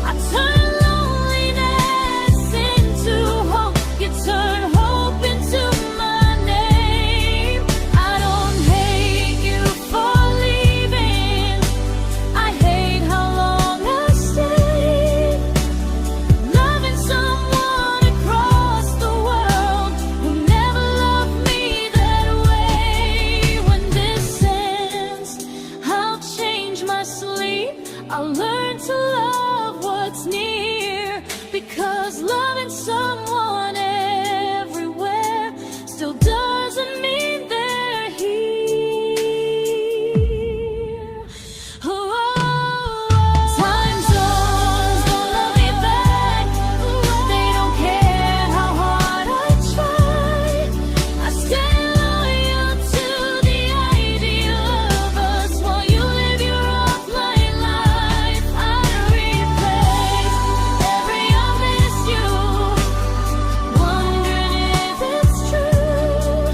S1: I turn loneliness into hope, you turn hope into my name. I don't hate you for leaving, I hate how long I stayed. Loving someone across the world who never loved me that way. When this ends, I'll change my sleep, I'll learn to love what's near, because loving someone everywhere still doesn't mean they're here. Time zones don't love me back, they don't care how hard I try. I stay loyal to the idea of us while you live your offline life. I replay every I miss you, wondering if it's true.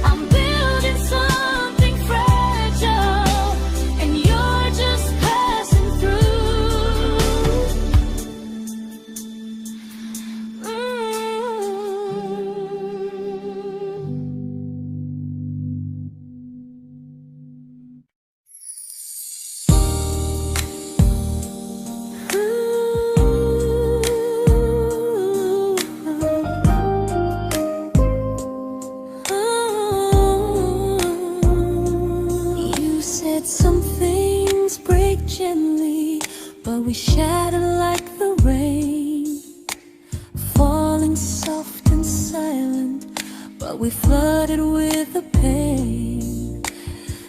S1: I'm building something fragile, and you're just passing through. You said some things break gently, but we shatter like the rain, falling soft and silent, but we flooded with the pain.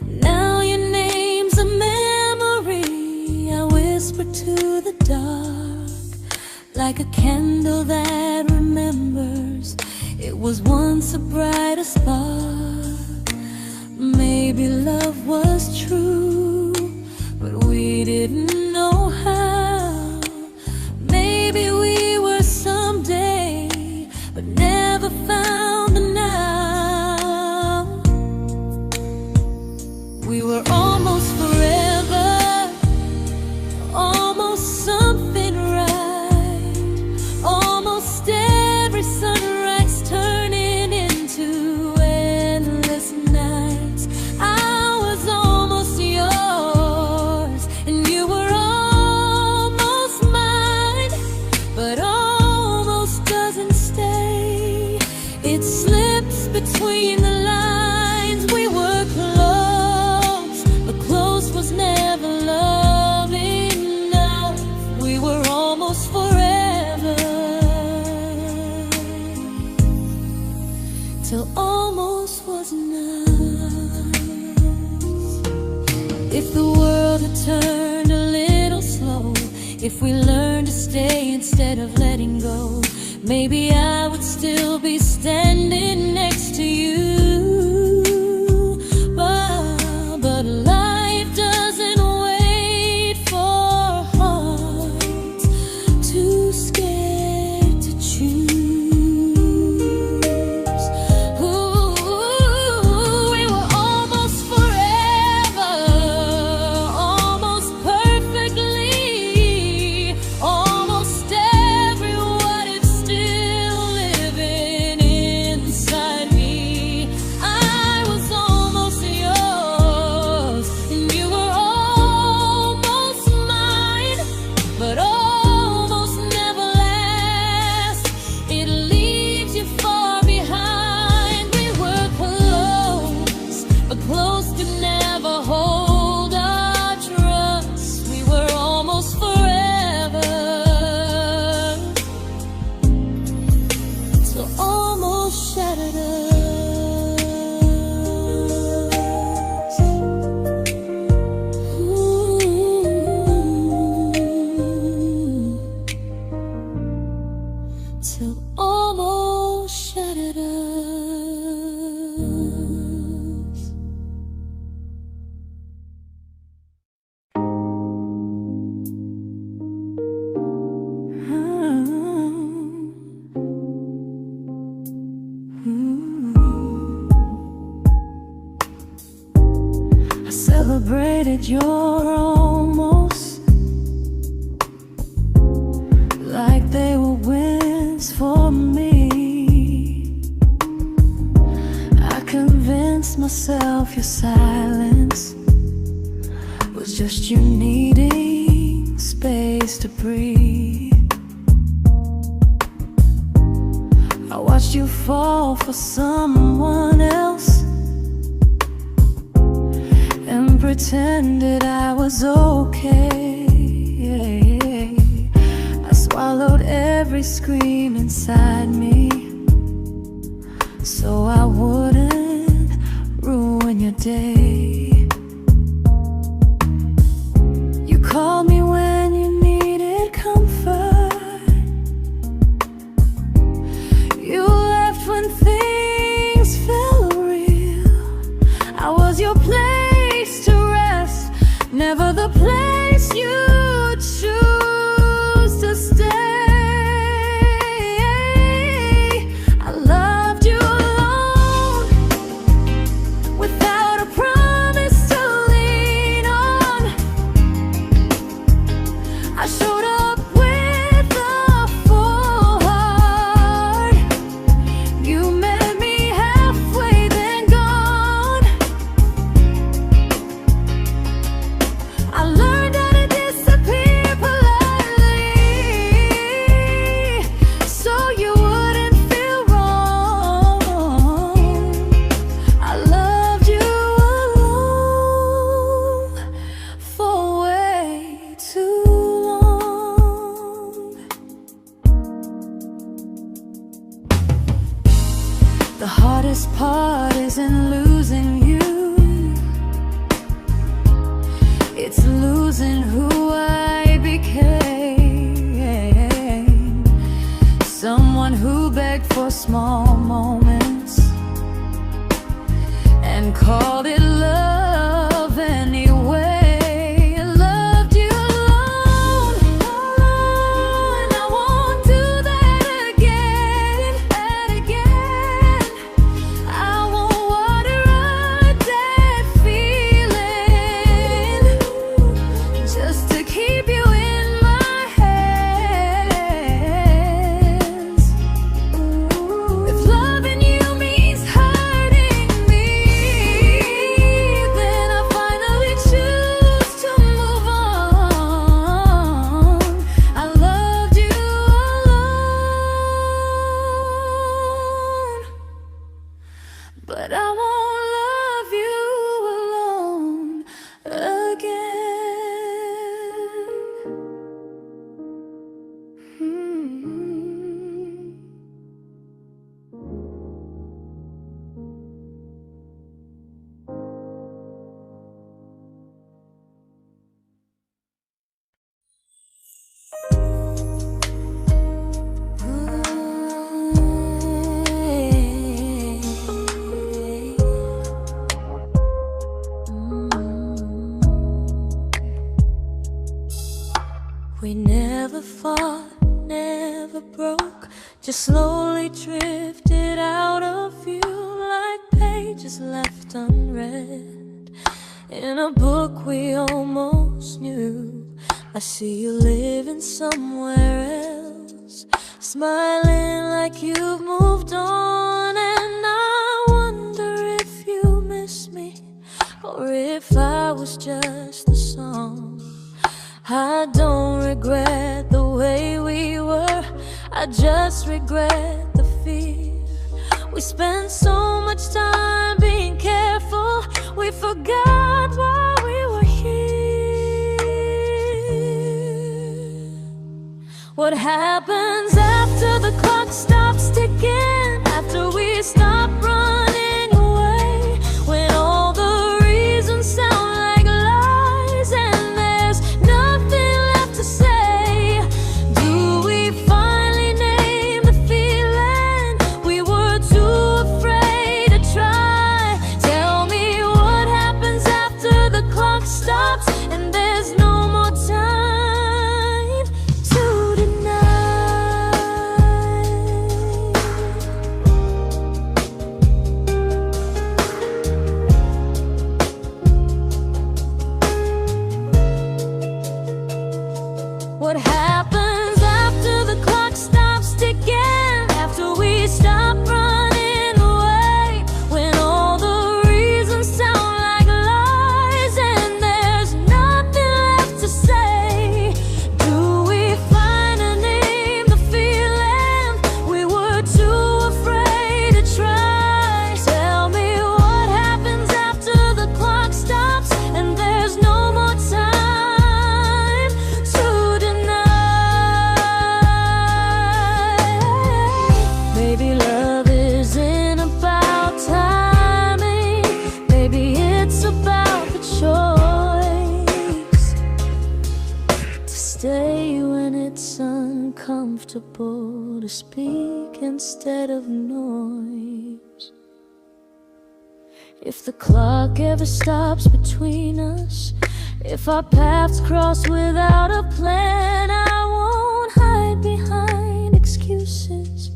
S1: Now your name's a memory I whisper to the dark, like a candle that remembers it was once a brighter spark. Maybe love was true, but we didn't know how. Maybe we were someday, but never found the now. We were almost forever, almost something right, almost every sunrise turning into endless nights. I was almost yours, and you were almost mine, but almost doesn't stay. It slips between the lines. We were close, but close was never love enough. We were almost forever, till almost was enough. If the world had turned a little slow, if we learned to stay instead of letting go, maybe I would still be standing next to you. But life doesn't wait. celebrated your almost like they were wins for me. I convinced myself your silence was just you needing space to breathe. I watched you fall for someone else and pretended I was okay. I swallowed every scream inside me so I wouldn't ruin your day. You called me when you needed comfort. You left when things felt real. I was your place to rest, never the place you choose to stay. I loved you alone, without a promise to lean on. I showed up with a full heart. You met me halfway, then gone. I learned how to disappear politely, so you wouldn't feel wrong. I loved you alone for way too long. The hardest part isn't losing you, it's losing who I became. Someone who begged for small moments and called it love anyway. I loved you alone, and I won't do that again. I won't water a dead feeling just to keep you in my hands. If loving you means hurting me, then I finally choose to move on. I loved you alone, but I won't love you alone again. We never fought, never broke, just slowly drifted out of view like pages left unread in a book we almost knew. I see you living somewhere else, smiling like you've moved on, and I wonder if you miss me or if I was just the song. I don't regret the way we were, I just regret the fear. We spent so much time being careful, we forgot why we were here. What happens after the clock stops ticking, after we stop running away, when all the reasons sound like lies and there's nothing left to say? Do we finally name the feeling we were too afraid to try? Tell me what happens after the clock stops and there's no more time to deny. comfortable to speak instead of noise. If the clock ever stops between us, if our paths cross without a plan, I won't hide behind excuses.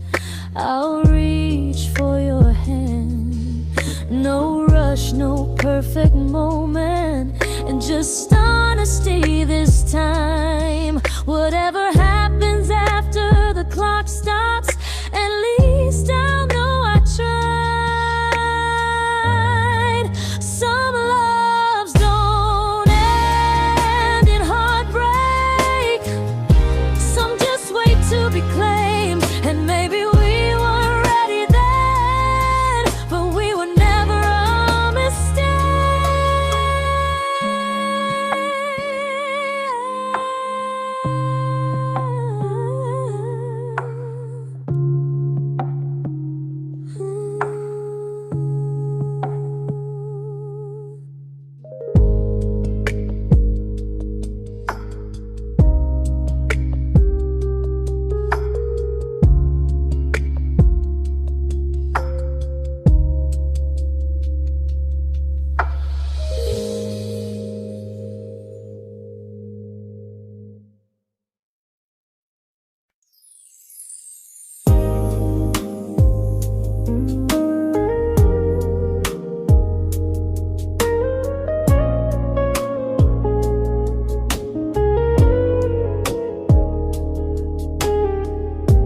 S1: I'll reach for your hand. No rush, no perfect moment, and just honesty this time. Whatever happens after the clock stops, at least I'll know I tried. Some loves don't end in heartbreak, some just wait to be claimed. And maybe we weren't ready then, but we were never a mistake.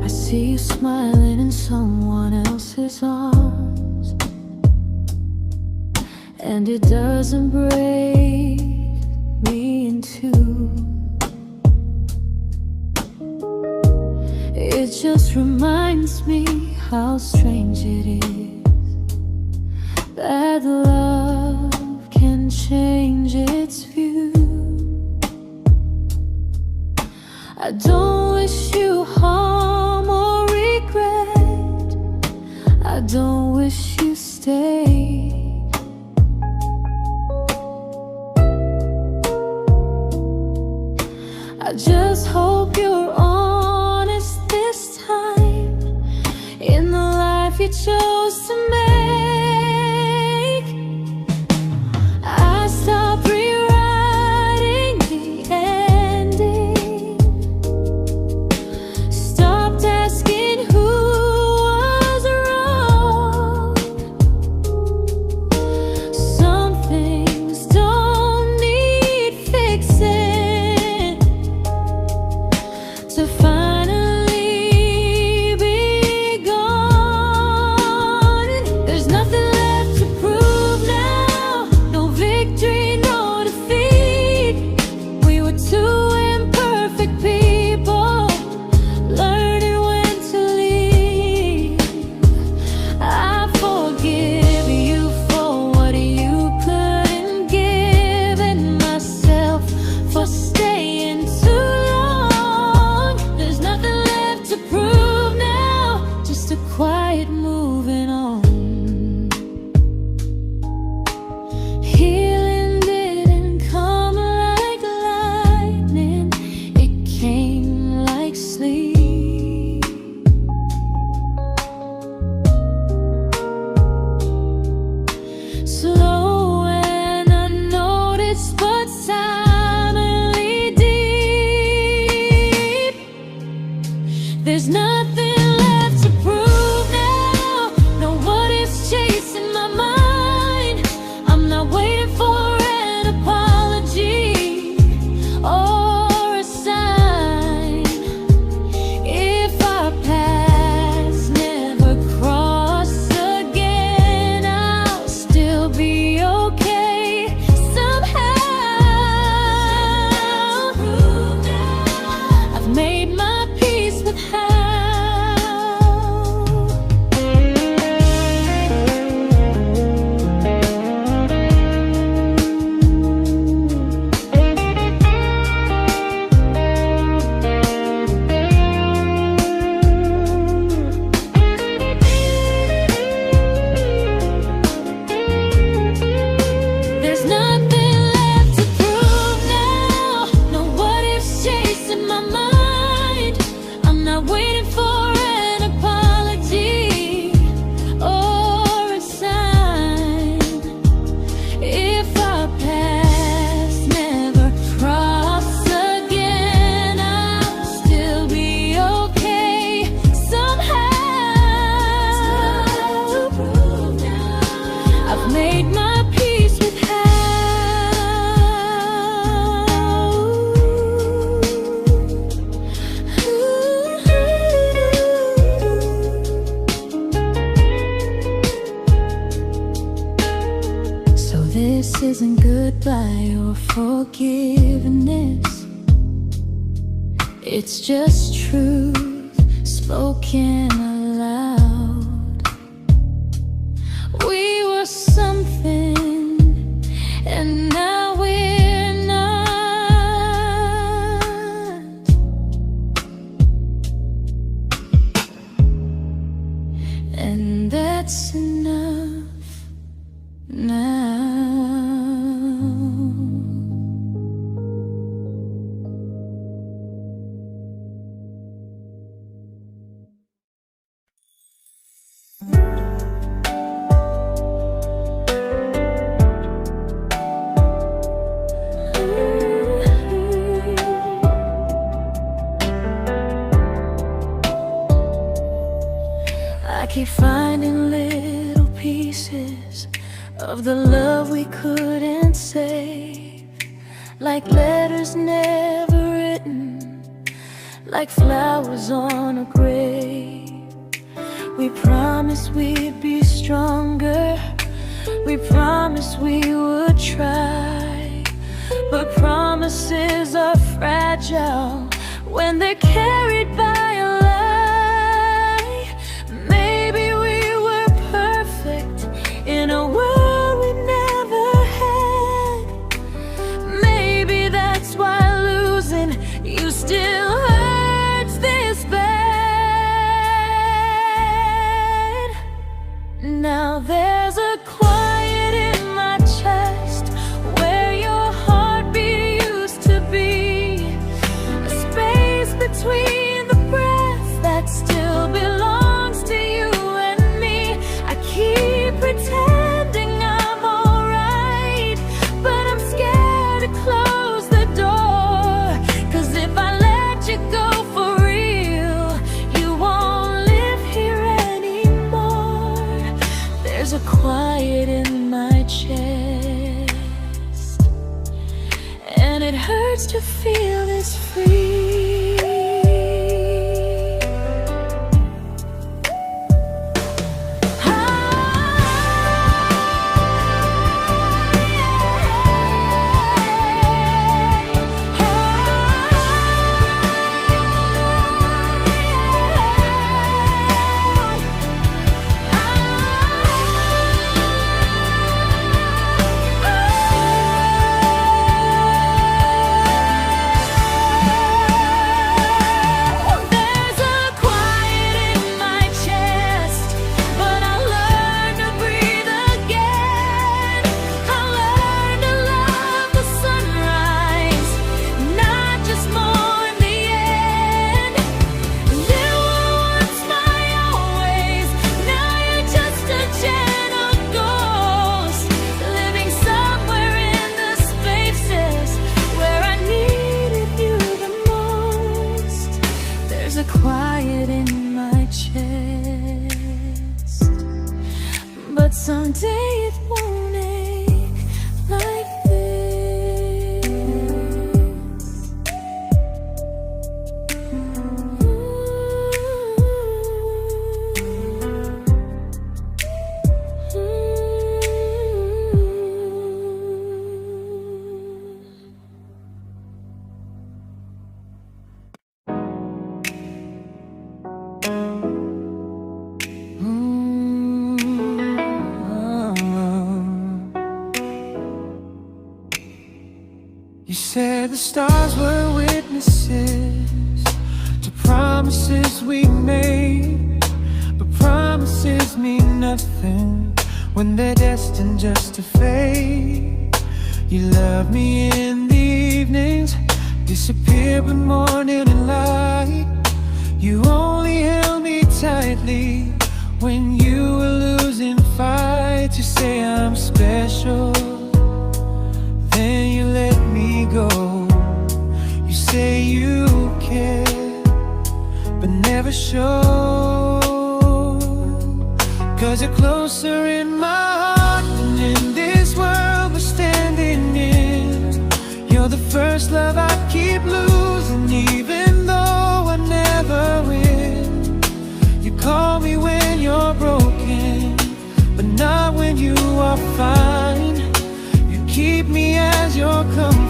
S1: I see you smiling in someone else's arms, and it doesn't break me in two. It just reminds me how strange it is that love can change its view. I don't wish you harm or regret, I don't wish you stay. I just hope you're honest this time in the life you chose to make. I stopped rewriting the ending, stopped asking who was wrong. made my peace with how. So this isn't goodbye or forgiveness, it's just truth spoken aloud. We were something, and now we're not. And that's enough now. I keep finding little pieces of the love we couldn't save, like letters never written, like flowers on a grave. We promised we'd be stronger, we promised we would try, but promises are fragile when they're carried by a lie. Maybe we were perfect in a world we never had. Maybe that's why losing you still hurts this bad. Now there's a quiet in my chest where your heartbeat used to be, a space between the breaths that still belongs to you and me. I keep pretending I'm alright, but I'm scared to close the door, 'cause if I let you go for real, you won't live here anymore. There's a quiet in my chest, and it hurts to feel this free. Quiet in my chest, but someday it won't ache like this.
S2: You said the stars were witnesses to promises we made, but promises mean nothing when they're destined just to fade. You love me in the evenings, disappear when morning and light. You only held me tightly when you were losing fights. You say I'm special, then you let me go. You say you care, but never show, 'cause you're closer in my heart than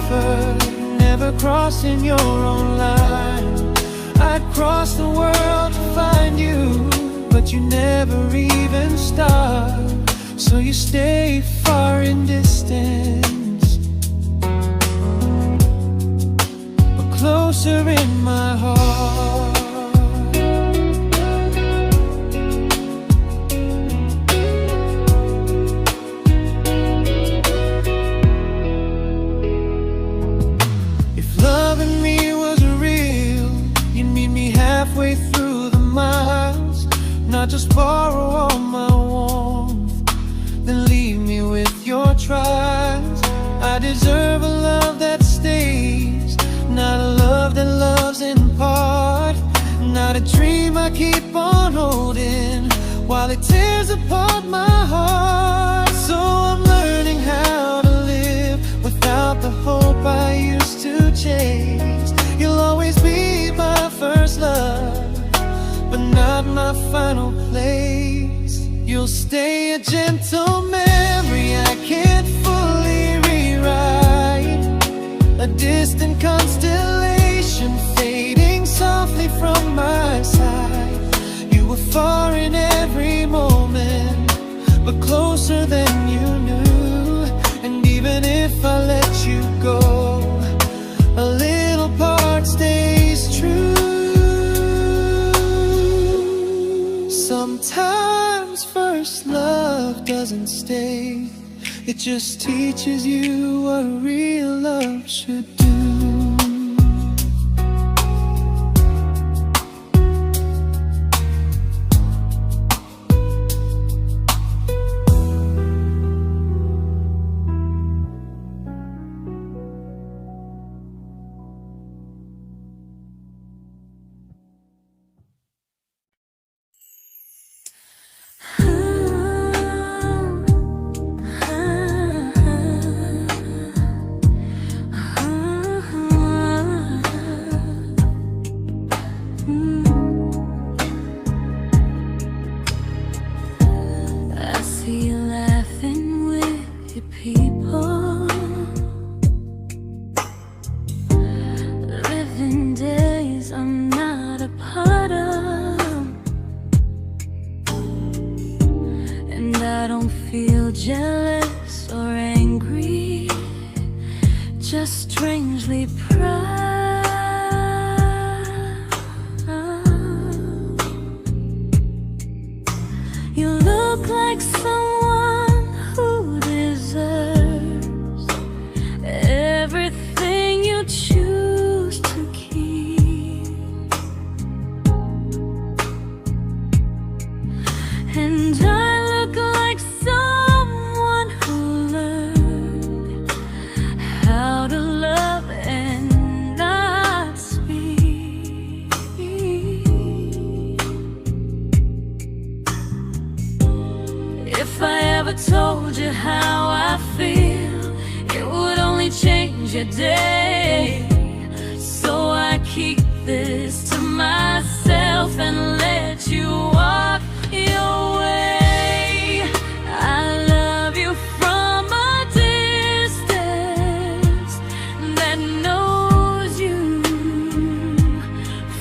S2: prefer never crossing your own line. I'd cross the world to find you, but you never even start. So you stay far in distance, but closer in my heart. Halfway through the miles, not just borrow all my warmth, then leave me with your trials. I deserve a love that stays, not a love that loves in part, not a dream I keep on holding while it tears apart my heart. So I'm learning how to live without the hope I used to chase. You'll always be my first love, but not my final place. You'll stay a gentle memory I can't fully rewrite, a distant constellation fading softly from my side. You were far in every moment, but closer than you knew. And even if I let you go, a little part stays true. Sometimes first love doesn't stay, it just teaches you what real love should do.
S1: Jealous or angry, just strangely proud. You look like someone who deserves everything you choose to keep. And I look like someone who learned how to love and not speak. If I ever told you how I feel, it would only change your day. So I keep this to myself and let you walk your way. I love you from a distance that knows you,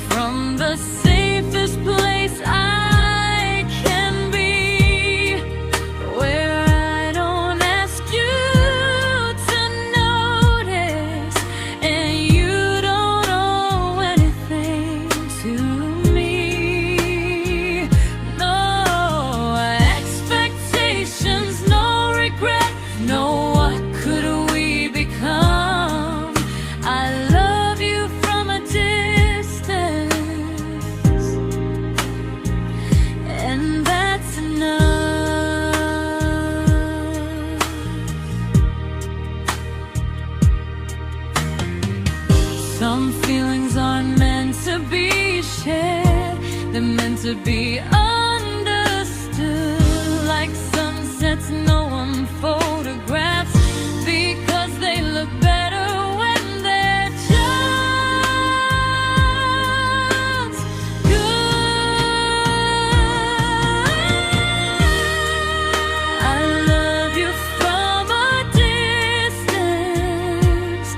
S1: from the safest place I can be, where I don't ask you to notice and you don't owe anything to me. No expectations, no regret, no what could we become. I love you from a distance, and that's enough. Some feelings aren't meant to be shared, they're meant to be understood. Like sunsets no one photographs, because they look better when they're just good. I love you from a distance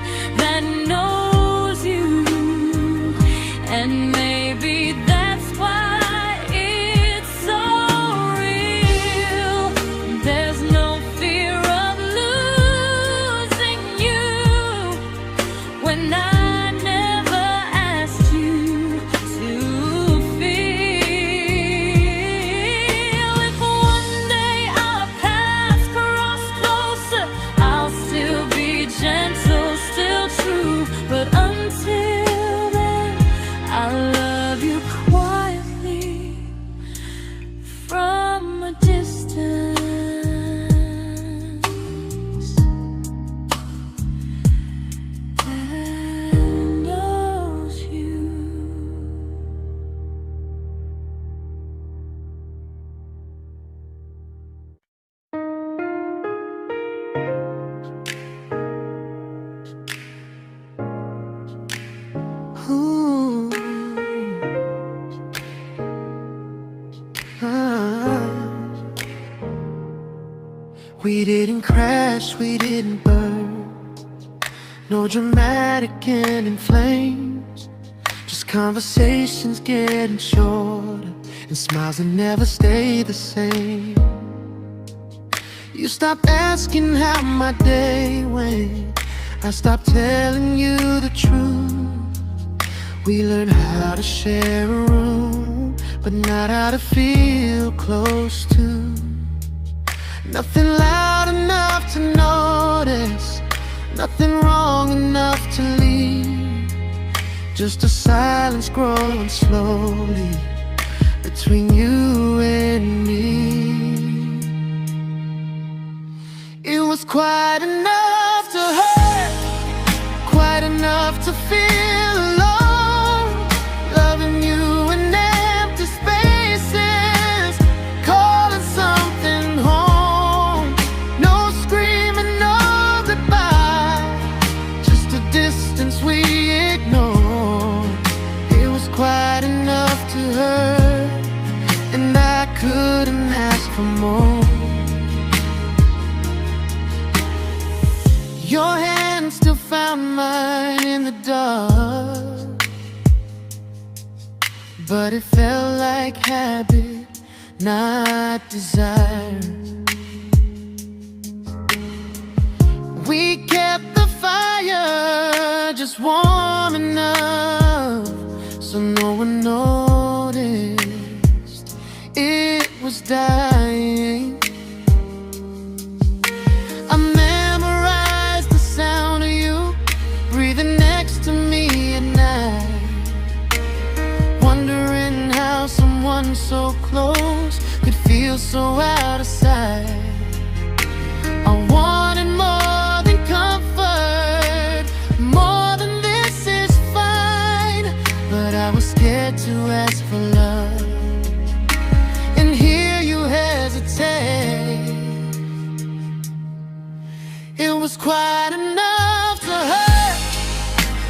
S2: didn't crash, we didn't burn. No dramatic end in flames, just conversations getting shorter and smiles that never stay the same. You stopped asking how my day went, I stopped telling you the truth. We learned how to share a room, but not how to feel close to. Nothing loud enough to notice, nothing wrong enough to leave. Just a silence growing slowly between you and me. It was quite enough to hurt, quite enough to feel alone. Loving you in empty spaces, calling something home. No screaming, no goodbye, just a distance we ignored. It was quite enough to hurt, and I couldn't ask for more. Your hand still found mine in the dark, but it felt like habit, not desire. We kept the fire just warm enough so no one noticed it was dying. I memorized the sound of you breathing next to me at night, wondering how someone so close could feel so out of sight. I wanted more than comfort, more than this is fine, but I was scared to ask for love and hear you hesitate. It was quite enough to hurt,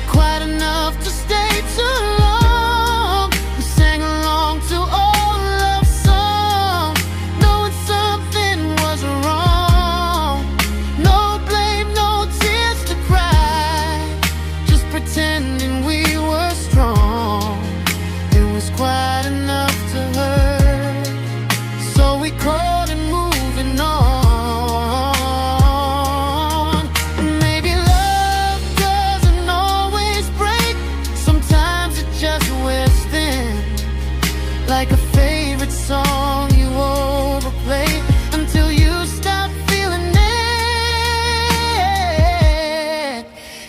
S2: quite enough to stay too long. We sang along to old love songs, knowing something was wrong. No blame, no tears to cry, just pretending we were strong. It was quite enough to hurt, so we crawled and moving on. Like a favorite song you overplay until you stop feeling it.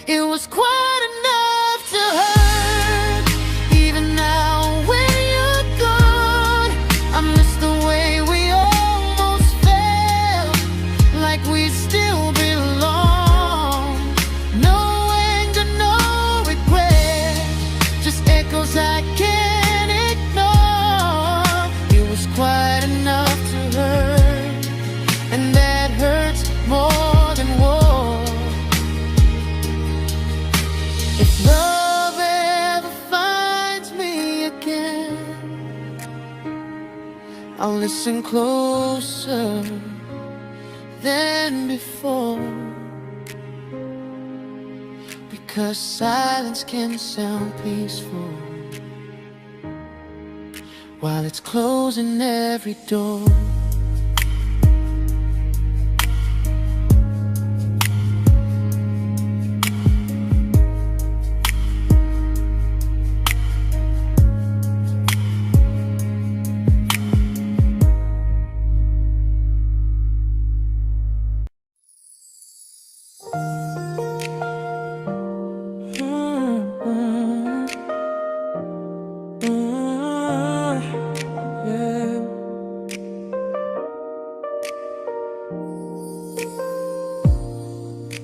S2: It was quite enough to hurt. Even now when you're gone, I miss the way we almost felt, like we still belong. No anger, no regret, just echoes I can't ignore. It was quite enough to hurt, and that hurts more than war. If love ever finds me again, I'll listen closer than before, because silence can sound peaceful while it's closing every door.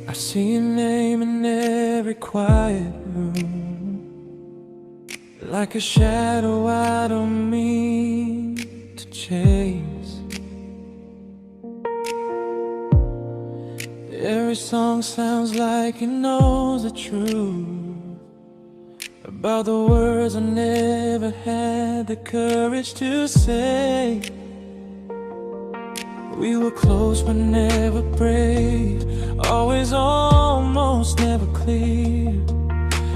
S2: I see your name in every quiet room, like a shadow I don't mean to chase. Every song sounds like it knows the truth about the words I never had the courage to say. We were close but never brave, always almost, never clear.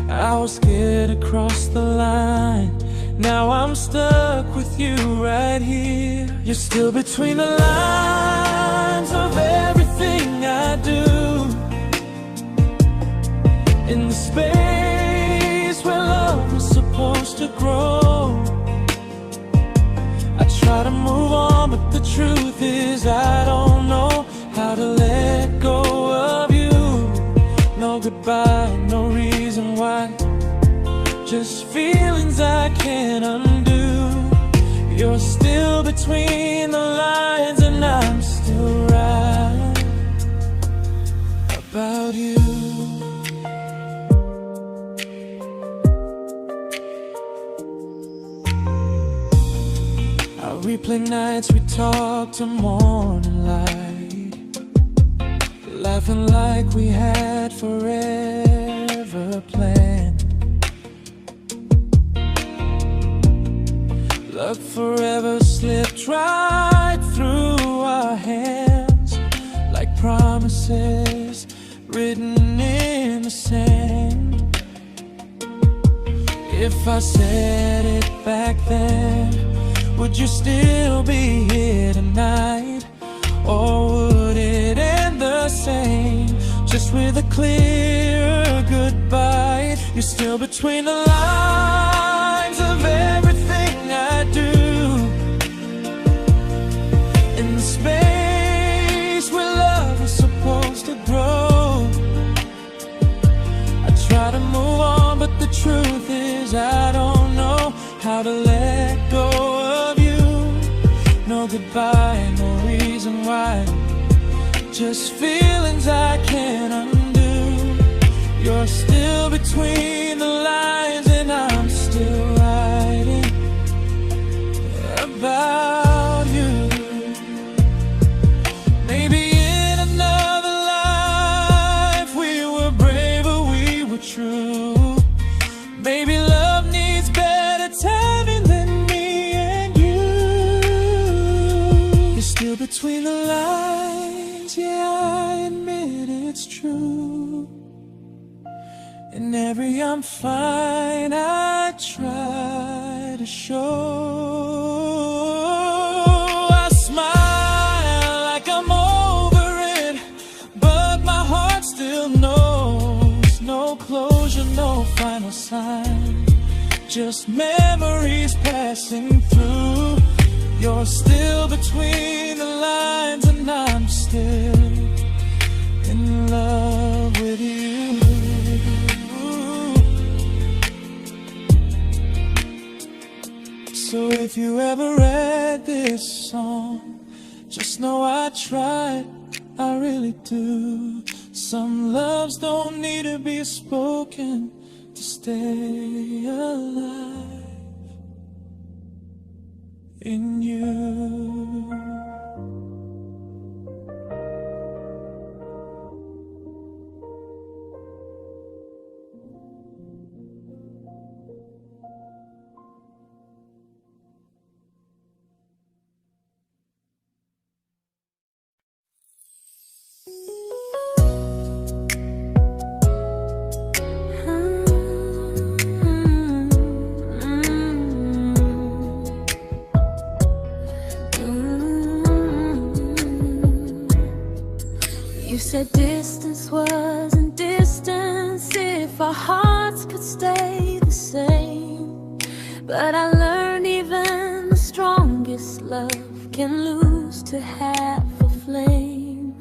S2: I was scared to cross the line. Now I'm stuck with you right here. You're still between the lines of everything I do, in the space where love was supposed to grow. I try to move on, but the truth is I don't know how to let go of you. No goodbye, no reason why, just feelings I can't undo. You're still between the lines and I'm still right about you. I replay nights we talk to morning light, laughing like we had forever planned. Luck forever slipped right through our hands, like promises written in the sand. If I said it back then, would you still be here tonight? Or would it end the same, just with a clear goodbye? You're still between the lines of everything I do, in the space where love is supposed to grow. I try to move on, but the truth is I don't know how to let go of you. No goodbye, no reason why, just feelings I can't undo. You're still between the lines and I'm still writing about you. Maybe in another life we were braver, we were true. Maybe love needs better timing than me and you. You're still between the lines, yeah, I admit it's true. In every I'm fine I try to show. I smile like I'm over it, but my heart still knows. No closure, no final sign, just memories passing through. You're still between the lines and I'm still in love with you. So if you ever read this song, just know I tried, I really do. Some loves don't need to be spoken to stay alive in you.
S1: You said distance wasn't distance if our hearts could stay the same. But I learned even the strongest love can lose to half a flame.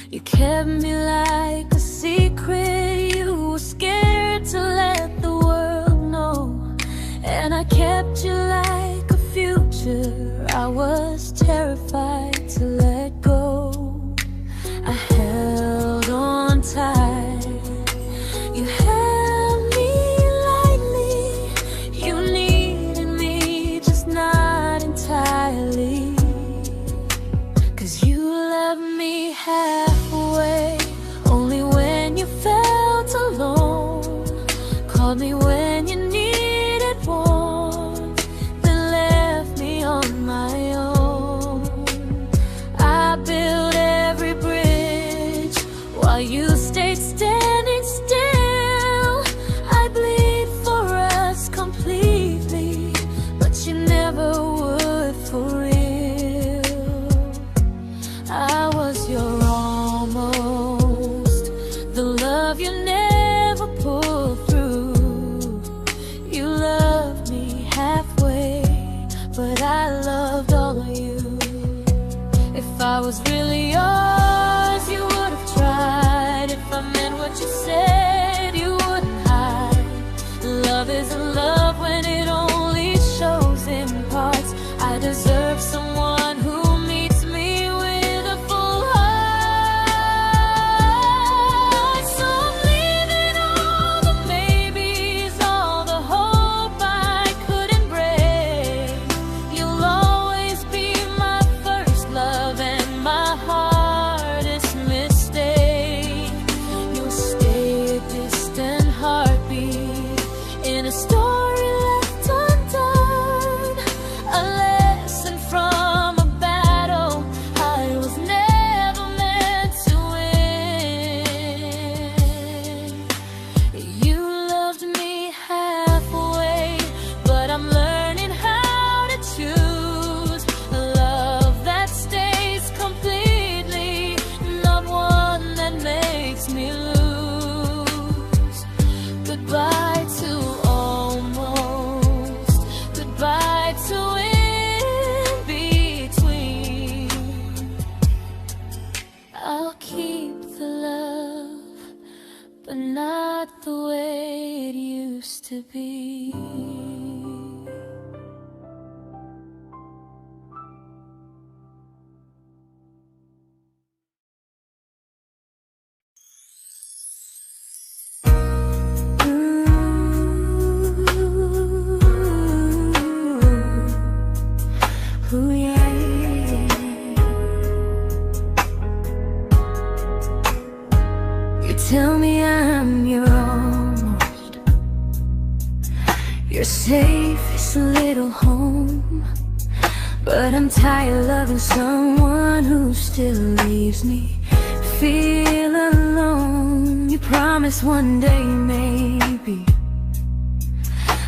S1: You kept me like a secret, you were scared to let the world know. And I kept you like a future, I was terrified to let go. I held on tight, you held me lightly. You needed me, just not entirely. 'Cause you left me halfway, only when you felt alone. Called me when you needed warmth, then left me on my own. I while you stayed standing still. I bleed for us completely, but you never would for real. I was your almost, the love you never pulled through. You loved me halfway, but I loved all of you. If I was really yours, you would have tried. If I meant what you said, you wouldn't hide. Love isn't love when it only shows in parts. I deserve someone who meets me with a full heart. So I'm leaving all the maybes, all the hope I couldn't break. You'll always be my first love and my hardest mistake. You'll stay a distant heartbeat in a story left undone, a lesson from a battle I was never meant to win. You loved me halfway, but I'm learning how to choose a love that stays completely, not one that makes me lose. Goodbye to almost, goodbye to in between. I'll keep the love, but not the way it used to be. Ooh, yeah, yeah. You tell me I'm your almost, your safest little home, but I'm tired loving someone who still leaves me feel alone. You promise one day maybe,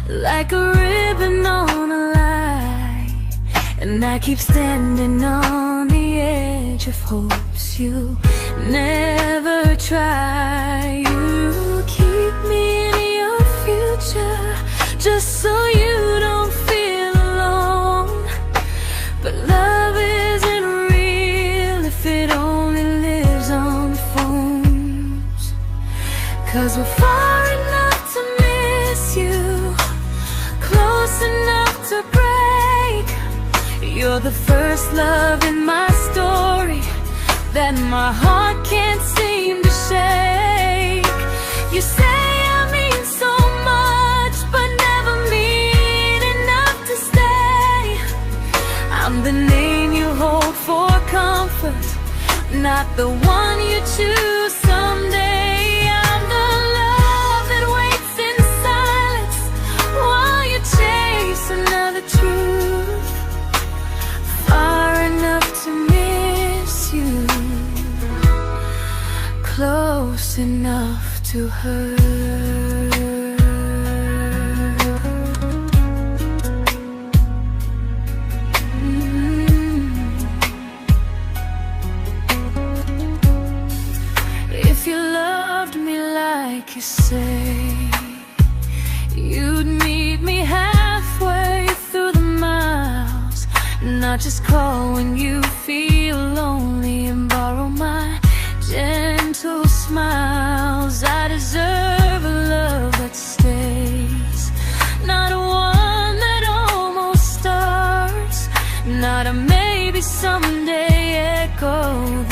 S1: like a ribbon on a line, and I keep standing on the edge of hopes you never try. You keep me in your future just so you don't feel alone. But love isn't real if it only lives on phones. 'Cause we're far enough to miss you, close enough to break. You're the first love in my story that my heart can't seem to shake. You say I mean so much, but never mean enough to stay. I'm the name you hold for comfort, not the one you choose someday. I'm the love that waits in silence while you chase another truth. Far enough to miss you, close enough to hurt. If you loved me like you say, you'd meet me halfway through the miles, not just call when you feel lonely and borrow my gentle smiles. I deserve a love that stays, not one that almost starts, not a maybe someday echo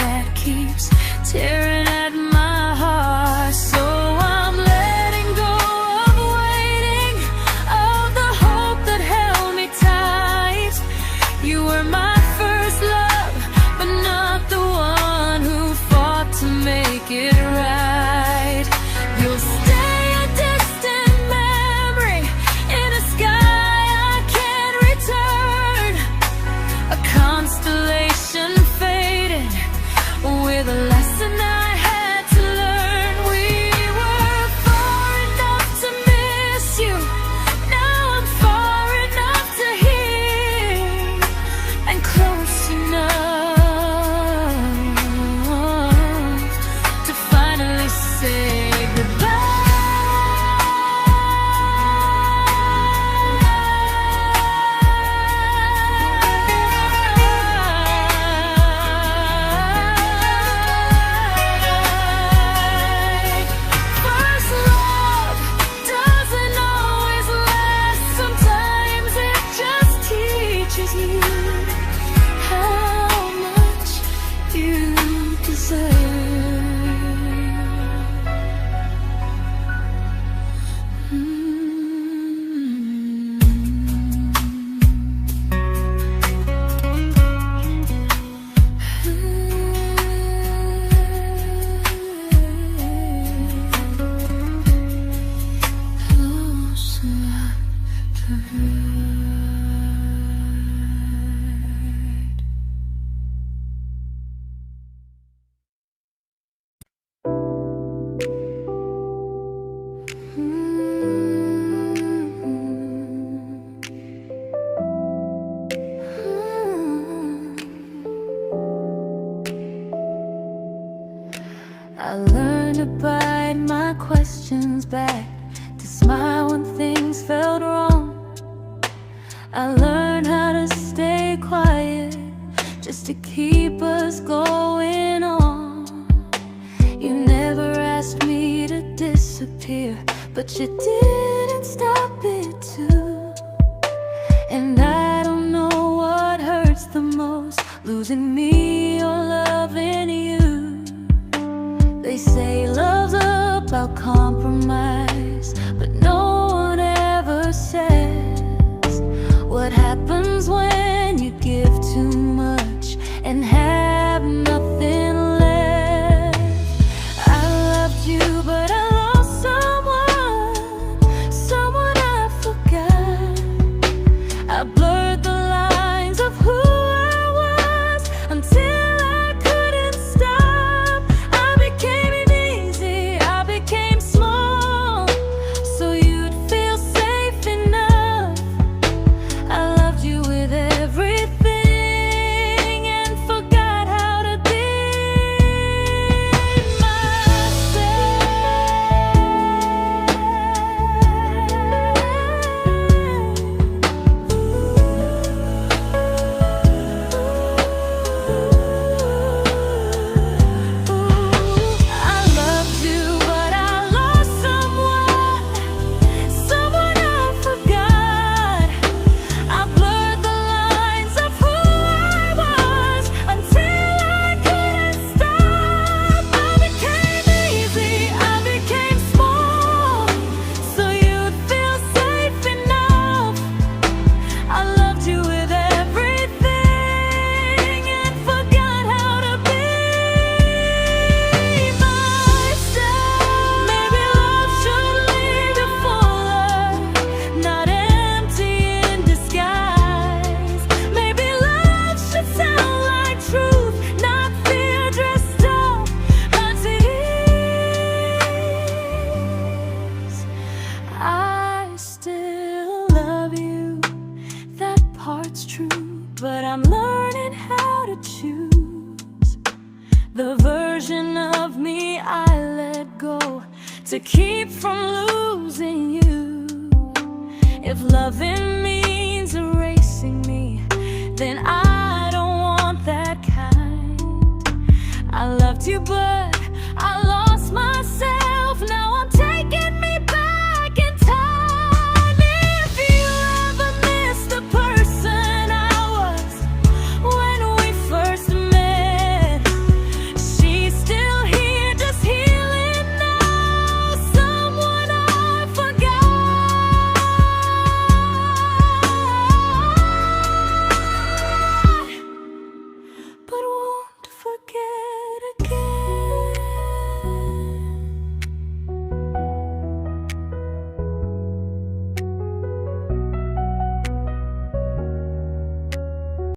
S1: that keeps tearing at my heart. So I'm letting go of waiting, of the hope that held me tight. You were my first love, but not the one who fought to make it right. You'll stay a distant memory in a sky I can't return, a constellation faded with a lesson I had I learned to bite my questions back, to smile when things felt wrong. I learned how to stay quiet, just to keep us going on. You never asked me to disappear, but you didn't stop it too. And I don't know what hurts the most, losing me or loving you. They say love's about compromise, but no one ever says what happens when you give too much and have nothing left. I loved you, but I lost someone I forgot. I blurred the lines of who I was until I couldn't stop. I became easy, I became small, so you'd feel safe enough. I loved you with everything and forgot how to be I loved you, but I lost someone I forgot. I blurred the lines of who I was until I couldn't stop. I became easy, I became small, so you'd feel safe enough. I loved you with everything and forgot how to be myself. Maybe love should leave you fuller, not empty in disguise. Maybe love should sound like truth, not fear dressed up by tears. I still love you, that part's true, but I'm learning how to choose the version of me I let go to keep from losing you. If loving means erasing me, then I don't want that kind. I loved you, but I lost